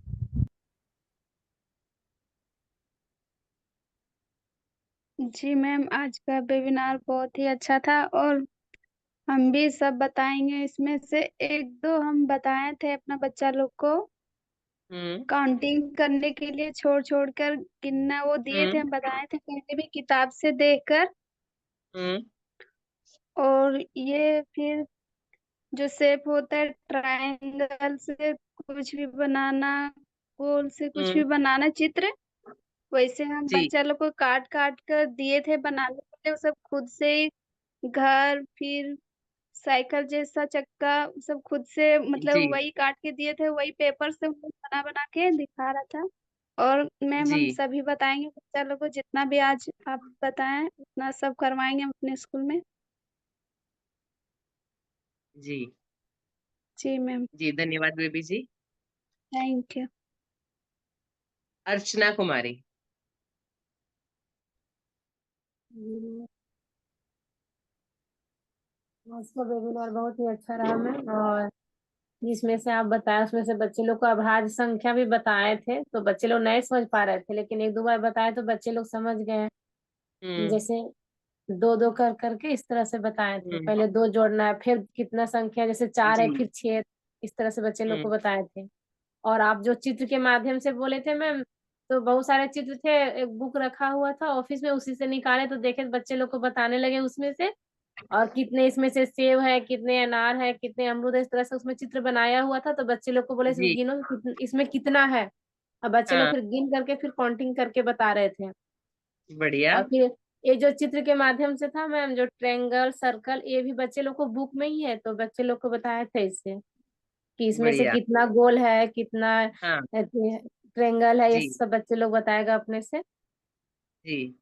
जी मैम, आज का वेबिनार बहुत ही अच्छा था और हम भी सब बताएंगे। इसमें से एक दो हम बताए थे अपना बच्चा लोग को हम्म। काउंटिंग करने के लिए, छोड़ छोड़ कर गिनना वो दिए थे, हम्म। हम बताए थे पहले भी किताब से देखकर। हम्म। और ये फिर जो शेप होता है ट्रायंगल से कुछ भी बनाना, गोल से कुछ भी हम्म। बनाना चित्र, वैसे हम जी बच्चा लोग को काट काट कर दिए थे बनाने के लिए। वो सब खुद से ही घर, फिर साइकिल जैसा चक्का, सब खुद से, जी मतलब वही काट के दिए थे, वही पेपर से वो बना बना के दिखा रहा था। और मैम जी हम सभी बताएंगे बच्चा लोग को, जितना भी आज आप बताएं उतना सब करवाएंगे हम अपने स्कूल में। जी। जी मैम। जी धन्यवाद baby ji. Thank you. Archana Kumari. आज का वेबिनार बहुत ही अच्छा रहा मैम, और जिसमें से आप बताए उसमें से बच्चे लोग को अभाज्य संख्या भी बताए थे, तो बच्चे लोग नहीं समझ पा रहे थे, लेकिन एक दो बार बताए तो बच्चे लोग समझ गए। हम्म। जैसे दो दो कर करके इस तरह से बताए थे, हम्म। पहले दो जोड़ना है, फिर कितना संख्या, जैसे चार है जी। फिर छह, इस तरह से बच्चे लोग को हम्म। बताए थे। और आप जो चित्र के माध्यम से बोले थे मैम, तो बहुत सारे चित्र थे, एक बुक रखा हुआ था ऑफिस में, उसी से निकाले तो देखे बच्चे लोग को बताने लगे उसमें से। और कितने इसमें से सेब है, कितने अनार है, कितने अमरूद है, इस तरह से उसमें चित्र बनाया हुआ था। तो बच्चे लोग को बोले इसमें जी। गिनो इसमें कितना है। अब बच्चे लोग हाँ फिर गिन करके फिर काउंटिंग करके बता रहे थे। बढ़िया। और फिर ये जो चित्र के माध्यम से था मैम, जो ट्रेंगल सर्कल, ये भी बच्चे लोग को बुक में ही है, तो बच्चे लोग को बताया था इससे कि इसमें से बढ़िया। कितना गोल है, कितना हाँ। ट्रेंगल है, ये जी। सब बच्चे लोग बताएगा अपने से। जी।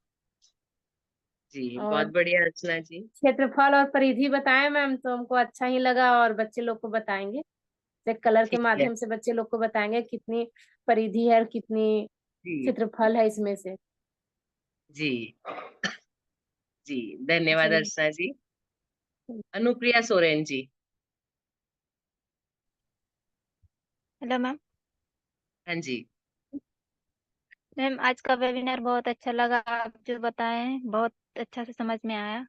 जी बहुत और बढ़िया अर्चना जी। क्षेत्रफल और परिधि बताए मैम, तो हमको अच्छा ही लगा, और बच्चे लोग को बताएंगे जैसे कलर के ठीक है। माध्यम से बच्चे लोग को बताएंगे कितनी परिधि है और कितनी जी। क्षेत्रफल है इसमें से। जी। जी धन्यवाद जी। अर्चना जी। अनुप्रिया सोरेन जी। Hello ma'am. हाँ जी। मैम आज का वेबिनार बहुत अच्छा लगा, आप जो बताए हैं बहुत अच्छा से समझ में आया,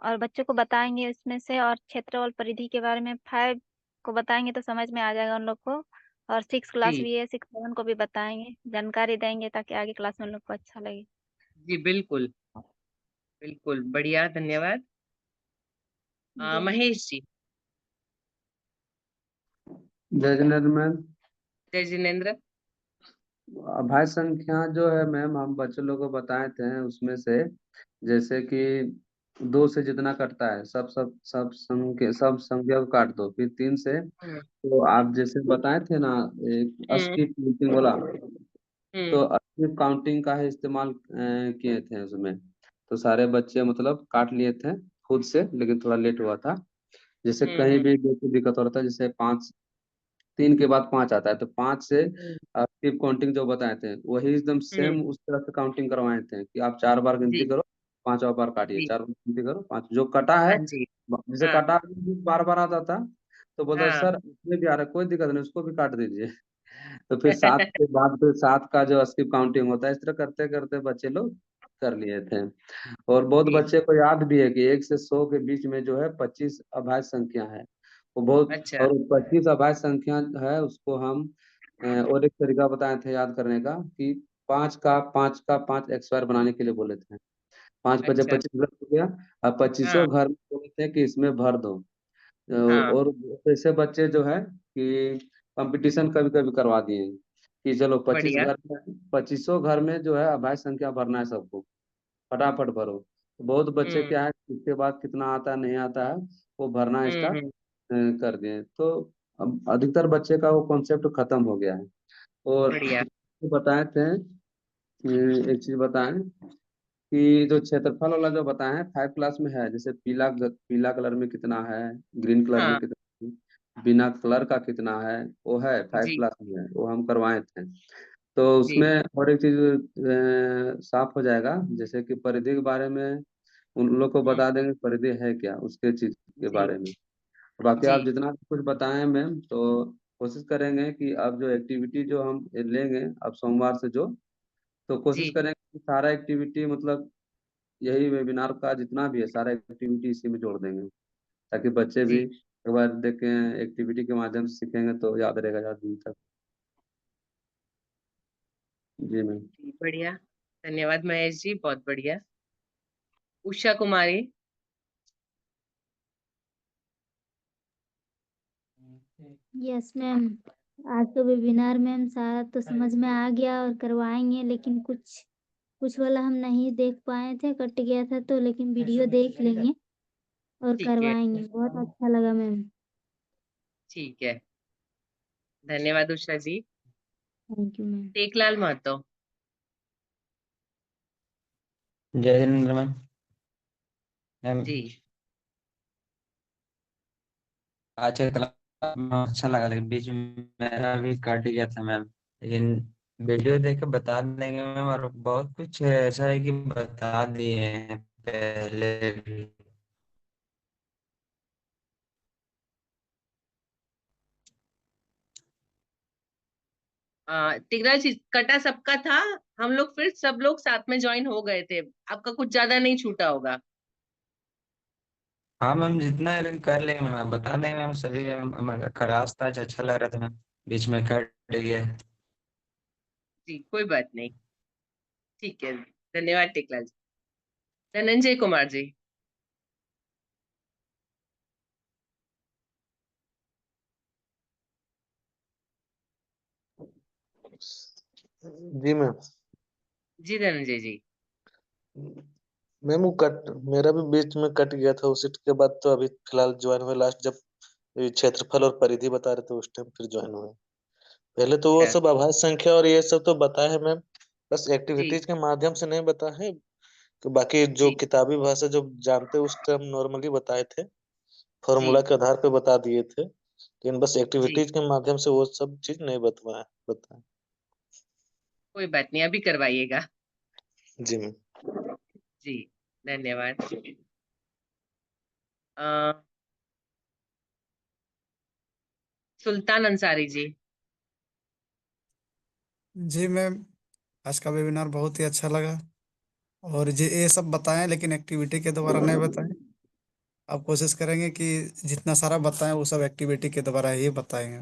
और बच्चों को बताएंगे इसमें से, और क्षेत्र और परिधि के बारे में 5 को बताएंगे तो समझ में आ जाएगा उन लोग को। और 6 क्लास जी। भी है, 6 7 को भी बताएंगे, जानकारी देंगे ताकि आगे क्लास में उन लोग को अच्छा लगे। जी बिल्कुल, बिल्कुल बढ़िया, धन्यवाद। जी। महेश जी। जय जिनेन्द्र मैम। जय जिनेन्द्र। अभाज्य संख्या जो है मैम, हम बच्चों लोग को बताए थे उसमें से, जैसे कि 2 से जितना कटता है सब संख्या को काट दो, फिर 3 से, हम्म। तो आप जैसे बताए थे ना, एक हम्म। अस्की काउंटिंग वाला, तो हम्म। अस्की काउंटिंग का ही इस्तेमाल किए थे उसमें। तो सारे बच्चे मतलब काट लिए थे खुद से, लेकिन थोड़ा लेट हुआ था। जैसे कहीं भी कोई दिक्कत हो रहा था, जैसे 5, 3 के बाद 5 आता है, तो 5 से स्किप काउंटिंग जो बताए थे वही एकदम सेम उस तरह से काउंटिंग करवाए थे कि आप 4 बार गिनती जी करो, 5वां बार काटिए, जी 4 बार गिनती करो, 5 जो कटा है। हाँ जी जैसे हाँ काटा बार बार आता था, तो बोलता हाँ सर इसमें भी आ रहा है, कोई दिक्कत नहीं, उसको भी काट दीजिए। तो फिर 7 के बाद फिर 7 का जो स्किप काउंटिंग होता है, इस तरह करते करते बच्चे लोग कर लिए थे। और बहुत जी बच्चे को याद भी है कि 1 से 100 के बीच में जो है 25 अभाज्य संख्या है, वो बहुत। अच्छा और 25 अभाज्य संख्या है, उसको हम और एक तरीका बताए थे याद करने का कि 5 एक्स स्क्वायर बनाने के लिए बोले थे। 5 पचे अच्छा 25 हो गया। अब 25 हाँ घर में बोले थे कि इसमें भर दो। हाँ और ऐसे बच्चे जो है कि कंपटीशन कभी कभी करवा दिए कि चलो बढ़िया 2500 घर में जो है अभाज्य संख्या भरना है सबको, फटाफट भरो। तो बहुत बच्चे हम्म क्या है, इसके बाद कितना आता है नहीं आता है, वो भरना स्टार्ट हम्म कर दिए। तो अब अधिकतर बच्चे का वो कॉन्सेप्ट खत्म हो गया है। और बढ़िया बताए थे एक चीज बताएं कि जो क्षेत्रफल वाला जो बताए हैं 5 क्लास में है, जैसे पीला कलर में कितना है, ग्रीन कलर में हाँ कितना है, बिना कलर का कितना है, वो है 5 जी क्लास में है, वो हम करवाए थे। तो जी उसमें और एक चीज साफ हो जाएगा, जैसे कि परिधि के बारे में उन लोग को हम्म, बता देंगे परिधि है क्या, उसके चीज के जी बारे में। बाकी जी आप जितना कुछ बताएं मैम, तो कोशिश करेंगे कि अब जो एक्टिविटी जो हम लेंगे अब सोमवार से जो, तो कोशिश जी करेंगे कि सारा एक्टिविटी मतलब यही वेबिनार का जितना भी है सारा एक्टिविटी इसी में जोड़ देंगे, ताकि बच्चे भी जी एक बार देखें, एक्टिविटी के माध्यम से सीखेंगे तो याद रहेगा ज़्यादा दिन तक। जी मैम। जी बढ़िया धन्यवाद महेश जी बहुत बढ़िया उषा कुमारी यस मैम। आज तो वेबिनार मैम सारा तो समझ में आ गया और करवाएंगे, लेकिन कुछ कुछ वाला हम नहीं देख पाए थे, कट गया था तो, लेकिन वीडियो देख लेंगे और ठीक है करवाएंगे। बहुत अच्छा लगा मैम। ठीक है धन्यवाद Usha ji thank you ma'am. Teklal Mahto जय जिनेन्द्र मैम। मैम जी आज का क्लास में अच्छा लगा, लेकिन बीच में मेरा भी कट गया था मैम। लेकिन वीडियो देख के बता देंगे मैम, और बहुत कुछ ऐसा है कि बता दिए हैं पहले भी। तिगरा जी कटा सबका था हम लोग फिर सब लोग साथ में ज्वाइन हो गए थे आपका कुछ ज्यादा नहीं छूटा होगा हाँ मैम, जितना है कर लेंगे मैम, आप बता देंगे मैम सभी मैम। खराब था, अच्छा लग रहा था मैम, बीच में कट गया। जी कोई बात नहीं ठीक है धन्यवाद टेकलाल जी धनंजय कुमार जी जी मैम। जी धनंजय जी मैम वो कट मेरा भी बीच में कट गया था, उसी के बाद तो अभी फिलहाल ज्वाइन हुए, लास्ट जब ये क्षेत्रफल और परिधि बता रहे थे उस टाइम फिर ज्वाइन हुए। पहले तो वो अच्छा सब आभास संख्या और ये सब तो बताया है मैम, बस जी एक्टिविटीज के माध्यम से नहीं बताया है। तो बाकी जो जी किताबी भाषा जो जानते उस टाइम नॉर्मली बताए थे, जी फॉर्मूला के आधार पे बता दिए थे, लेकिन बस जी एक्टिविटीज के माध्यम से वो सब चीज नहीं बताया। कोई बात नहीं अभी करवाइएगा जी मैम। जी धन्यवाद अ, सुल्तान अंसारी जी जी मैम, आज का वेबिनार बहुत ही अच्छा लगा। और ये सब बताएं, लेकिन एक्टिविटी के द्वारा नहीं बताएं। आप कोशिश करेंगे कि जितना सारा बताएं वो सब एक्टिविटी के द्वारा ही बताएंगे।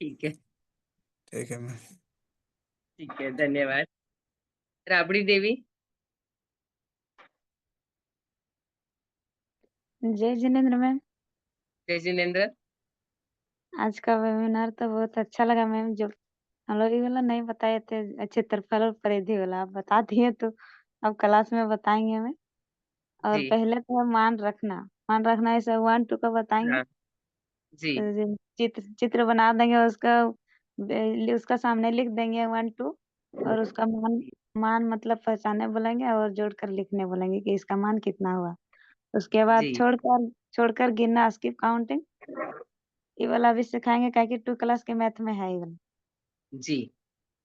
ठीक है ठीक है मैम। ठीक है धन्यवाद राबड़ी देवी जय जिनेन्द्र मैम। जय जिनेन्द्र आज का वेबिनार तो बहुत अच्छा लगा मैम। जो हम लोग ये वाला नहीं बताए थे, क्षेत्रफल और परिधि वाला आप बता दिए, तो अब क्लास में बताएंगे हमें। और जी पहले तो हम मान रखना ऐसे 1 2 का बताएंगे। हाँ जी तो चित्र चित्र बना देंगे, उसका उसका सामने लिख देंगे 1 2, और उसका मान मान मतलब पहचाने बोलेंगे और जोड़कर लिखने बोलेंगे कि इसका मान कितना हुआ। उसके बाद जी छोड़कर गिनना, स्किप काउंटिंग। ये वाला भी सिखाएंगे, क्या कि 2 क्लास के मैथ में है ये वाला। जी।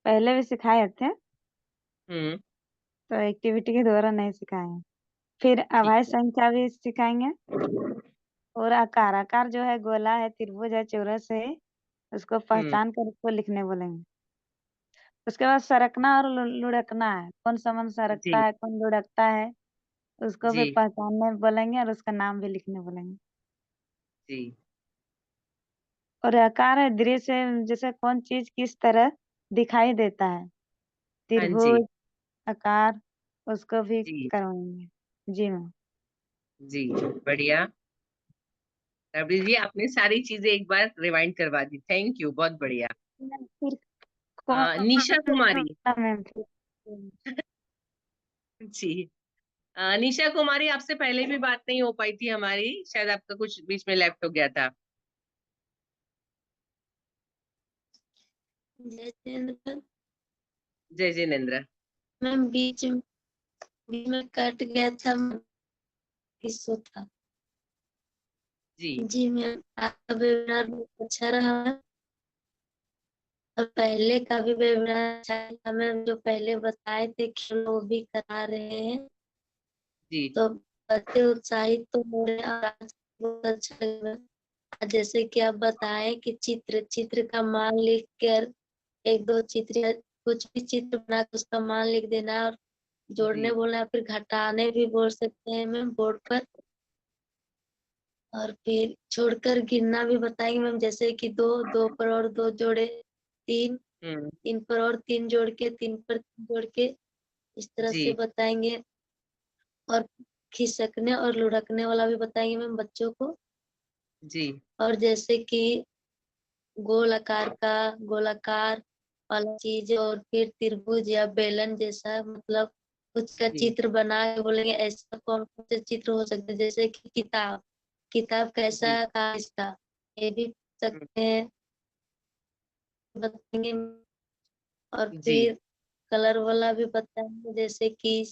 पहले भी सिखाए थे, हम्म। तो एक्टिविटी के द्वारा नहीं सिखाएंगे। फिर ठीक अभाज्य है। संख्या भी सिखाएंगे। और आकार जो है, गोला है, त्रिभुज है, चौरस है, उसको पहचान कर उसको लिखने बोलेंगे। उसके बाद सरकना और लुढ़कना है, कौन सामान सरकता जी है, कौन लुढ़कता है, उसको भी जी पहचानने बोलेंगे और उसका नाम भी लिखने बोलेंगे। जी और आकार है, दृश्य है, जैसे कौन चीज किस तरह दिखाई देता है, हाँ जी त्रिभुज, आकार, उसको भी जी करवाएंगे। जी मैम। जी। बढ़िया रबड़ी जी, आपने सारी चीजें एक बार रिवाइंड करवा दी, थैंक यू, बहुत बढ़िया। फिर कौन निशा कुमारी मैम? जी। निशा कुमारी, आपसे पहले भी बात नहीं हो पाई थी हमारी, शायद आपका कुछ बीच में लेफ्ट हो गया था। जय जिनेन्द्र। मैम बीच में कट गया था, किसो था। जी जी मैम, आपका वेबिनार बहुत अच्छा रहा। और पहले का भी वेबिनार अच्छा था मैम, जो पहले बताए थे कि वो भी करा रहे हैं, जी तो बच्चे उत्साहित तो हो रहे हैं। और आज बहुत अच्छा लगा, जैसे कि आप बताएं कि चित्र का मान लिख कर, 1-2 चित्र, कुछ भी चित्र बना कर उसका मान लिख देना, और जोड़ने जी बोलना, फिर घटाने भी बोल सकते हैं मैम बोर्ड पर। और फिर छोड़कर गिनना भी बताएंगे मैम, जैसे कि 2 पर और 2 जोड़े 3, हम्म 3 पर और 3 जोड़ के, 3 पर 3 जोड़ के, इस तरह जी से बताएंगे। और खिसकने और लुढ़कने वाला भी बताएंगे मैम बच्चों को। जी और जैसे कि गोलाकार वाला चीज, और फिर त्रिभुज या बेलन जैसा, मतलब कुछ का जी चित्र बना के बोलेंगे ऐसा कौन कौन से चित्र हो सकते हैं, जैसे कि किताब कैसा जी था इसका, ये भी पूछ सकते हैं, बताएंगे। और जी फिर कलर वाला भी बताएंगे, जैसे कि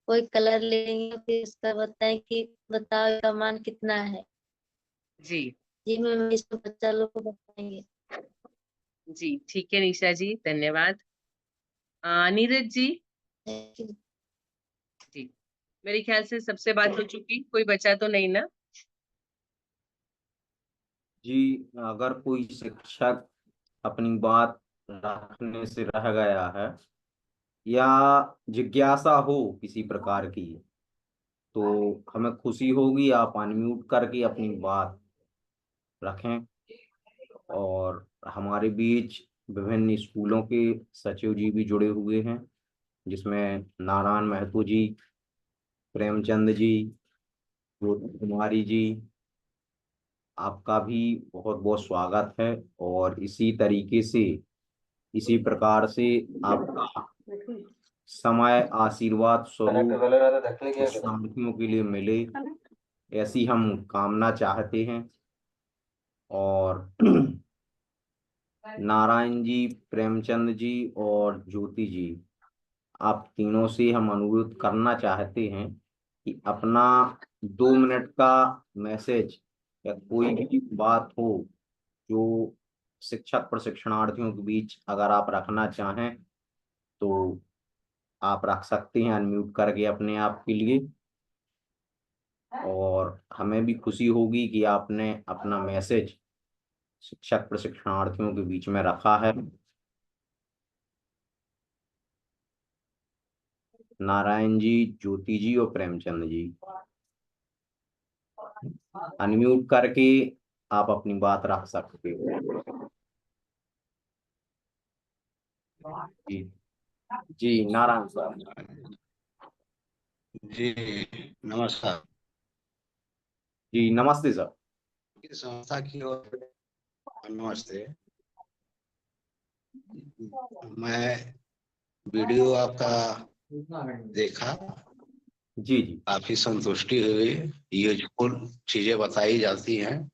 कोई कलर लेंगे, फिर उसका बताएं कि बताओ इसका मान कितना है। जी जी मैम, इसको बच्चा लोग को बताएंगे। जी। ठीक है निशा जी, धन्यवाद। नीरज जी। जी, मेरे ख्याल से सबसे बात हो चुकी, कोई बचा तो नहीं ना? जी, अगर कोई शिक्षक अपनी बात रखने से रह गया है या जिज्ञासा हो किसी प्रकार की, तो हमें खुशी होगी, आप अनम्यूट करके अपनी बात रखें। और हमारे बीच विभिन्न स्कूलों के सचिव जी भी जुड़े हुए हैं, जिसमें नारायण महतो जी, प्रेमचंद जी, ज्योति कुमारी जी, आपका भी बहुत बहुत स्वागत है। और इसी तरीके से, इसी प्रकार से आपका समय आशीर्वाद स्वरूप विद्यार्थियों के लिए मिले, ऐसी हम कामना चाहते हैं। और नारायण जी, प्रेमचंद जी और ज्योति जी, आप तीनों से हम अनुरोध करना चाहते हैं कि अपना 2 मिनट का मैसेज या कोई भी बात हो जो शिक्षक प्रशिक्षणार्थियों के बीच अगर आप रखना चाहें तो आप रख सकते हैं अनम्यूट करके अपने आप के लिए। और हमें भी खुशी होगी कि आपने अपना मैसेज शिक्षक प्रशिक्षणार्थियों के बीच में रखा है। नारायण जी, ज्योति जी और प्रेमचंद जी, अनम्यूट करके आप अपनी बात रख सकते हो। जी जी, नारायण सर। जी नमस्कार। जी नमस्ते सर। संस्था की ओर नमस्ते। मैं वीडियो आपका देखा, जी जी, काफी संतुष्टि हुई। यूजफुल चीजें बताई जाती हैं,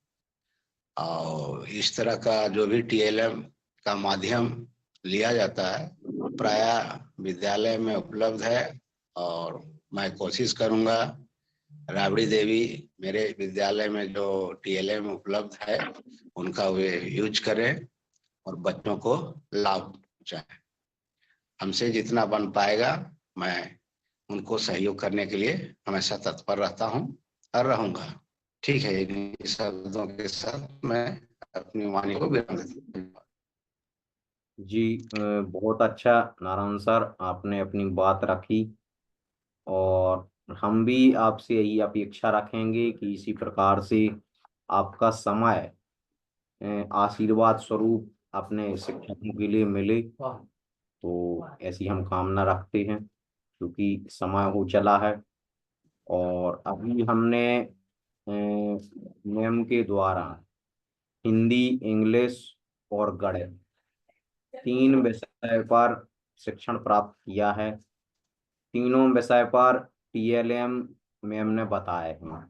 और इस तरह का जो भी TLM का माध्यम लिया जाता है प्रायः विद्यालय में उपलब्ध है और मैं कोशिश करूंगा राबड़ी देवी मेरे विद्यालय में जो TLM उपलब्ध है उनका वे यूज करें और बच्चों को लाभ पहुंचाएं। हमसे जितना बन पाएगा मैं उनको सहयोग करने के लिए हमेशा तत्पर रहता हूं और रहूंगा। ठीक है, इन शब्दों के साथ मैं अपनी वाणी को विराम देता हूं। जी बहुत अच्छा नारायण सर, आपने अपनी बात रखी और हम भी आपसे यही अपेक्षा रखेंगे कि इसी प्रकार से आपका समय आशीर्वाद स्वरूप अपने शिक्षकों के लिए मिले। तो ऐसी हम कामना रखते हैं क्योंकि समय हो चला है। और अभी हमने मैम के द्वारा हिंदी, इंग्लिश और गणित 3 विषय पर शिक्षण प्राप्त किया है। तीनों विषय पर TLM मैम ने बताए हैं।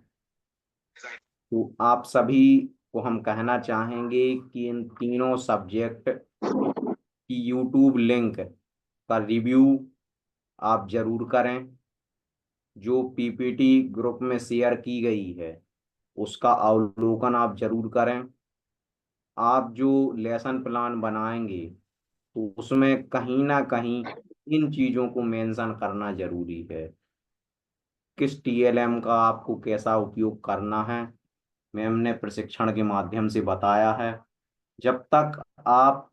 तो आप सभी को हम कहना चाहेंगे कि इन तीनों सब्जेक्ट की YouTube लिंक का रिव्यू आप जरूर करें। जो PPT ग्रुप में शेयर की गई है उसका अवलोकन आप जरूर करें। आप जो लेसन प्लान बनाएंगे तो उसमें कहीं ना कहीं इन चीज़ों को मेंशन करना जरूरी है। किस TLM का आपको कैसा उपयोग करना है मैम ने प्रशिक्षण के माध्यम से बताया है। जब तक आप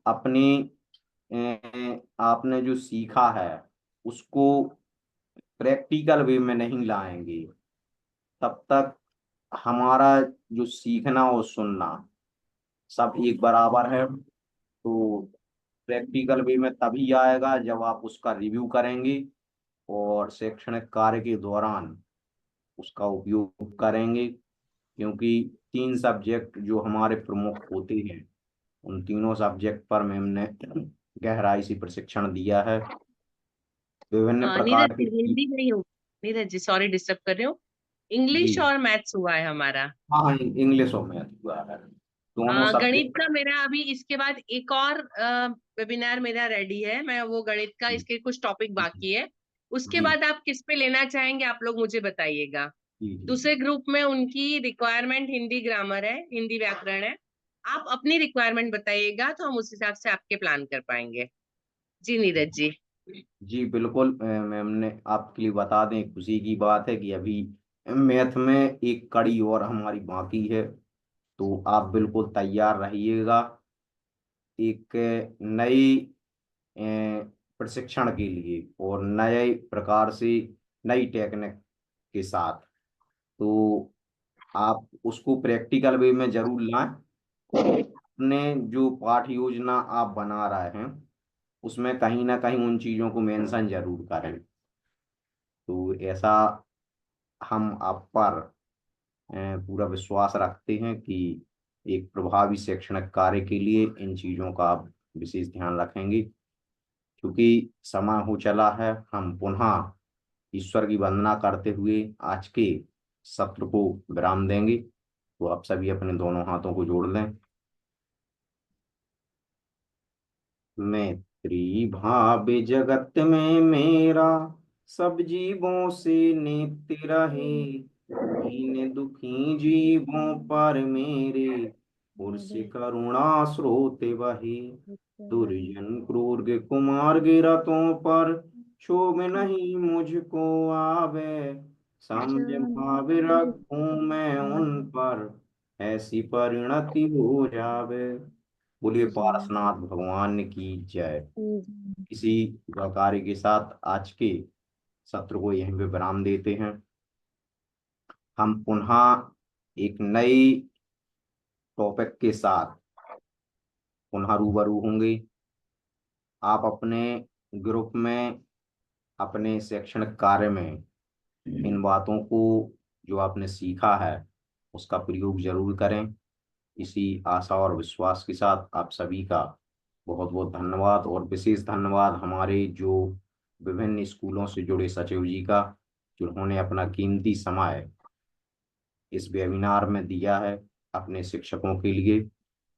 आपने जो सीखा है उसको प्रैक्टिकल वे में नहीं लाएंगे तब तक हमारा जो सीखना और सुनना सब एक बराबर है। तो प्रैक्टिकल वे में तभी आएगा जब आप उसका रिव्यू करेंगे और शैक्षणिक कार्य के दौरान उसका उपयोग करेंगे। क्योंकि 3 सब्जेक्ट जो हमारे प्रमुख होते हैं उन तीनों सब्जेक्ट पर मैम ने गहराई से प्रशिक्षण दिया है। विभिन्न नीरज प्रकार जी, के हिंदी नहीं हो। नीरज जी सॉरी डिस्टर्ब कर रही हूँ। इंग्लिश जी और मैथ्स हुआ है हमारा। हाँ हाँ, इंग्लिश और मैथ हुआ है, दोनों गणित सब्जेक्ट। का मेरा अभी इसके बाद एक और वेबिनार मेरा रेडी है। मैं वो गणित का, इसके कुछ टॉपिक बाकी है। उसके जी बाद आप किस पे लेना चाहेंगे आप लोग मुझे बताइएगा। जी दूसरे ग्रुप में उनकी रिक्वायरमेंट हिंदी ग्रामर है, हिंदी व्याकरण है। आप अपनी रिक्वायरमेंट बताइएगा तो हम उस हिसाब से आपके प्लान कर पाएंगे। जी नीरज जी। जी बिल्कुल। मैम ने आपके लिए बता दें, खुशी की बात है कि अभी मैथ में एक कड़ी और हमारी बाकी है। तो आप बिल्कुल तैयार रहिएगा एक नई अ, प्रशिक्षण के लिए और नए प्रकार से नई टेक्निक के साथ। तो आप उसको प्रैक्टिकल वे में जरूर लाएं और अपने जो पाठ योजना आप बना रहे हैं उसमें कहीं ना कहीं उन चीज़ों को मेंशन जरूर करें। तो ऐसा हम आप पर पूरा विश्वास रखते हैं कि एक प्रभावी शैक्षणिक कार्य के लिए इन चीज़ों का आप विशेष ध्यान रखेंगे। क्योंकि समय हो चला है, हम पुनः ईश्वर की वंदना करते हुए आज के सत्र को विराम देंगे। तो आप सभी अपने दोनों हाथों को जोड़ लें। मैत्री भाव जगत में मेरा सब जीवों से नित्य रहे। दीन दुखी जीवों पर मेरे पुरुष करुणा स्रोत बहे। दुर्जन क्रूर कुमार गिरतों पर क्षोभ नहीं मुझको आवे। समझ भाव रखूं मैं उन पर ऐसी परिणति हो जावे। बोलिए पारसनाथ भगवान की जय। इसी कार्य के साथ आज के सत्र को यहीं पे विराम देते हैं। हम पुनः एक नई टॉपिक के साथ पुनः रूबरू होंगे। आप अपने ग्रुप में अपने शैक्षणिक कार्य में इन बातों को जो आपने सीखा है उसका प्रयोग जरूर करें। इसी आशा और विश्वास के साथ आप सभी का बहुत बहुत धन्यवाद और विशेष धन्यवाद हमारे जो विभिन्न स्कूलों से जुड़े सचिव जी का, जिन्होंने अपना कीमती समय इस वेबिनार में दिया है अपने शिक्षकों के लिए।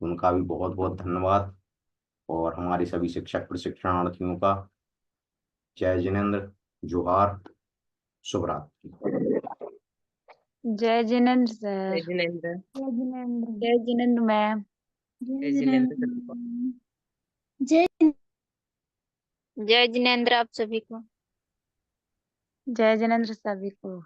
उनका भी बहुत बहुत धन्यवाद और हमारे सभी शिक्षक प्रशिक्षणार्थियों का जय जिनेन्द्र, जोहार, शुभ रात्रि। जय जिनेन्द्र सर। जय जिनेन्द्र। जय जिनेन्द्र। जय जिनेन्द्र मैम। जय जिनेन्द्र सभी को। जय जिनेन्द्र आप सभी को। जय जिनेन्द्र सभी को।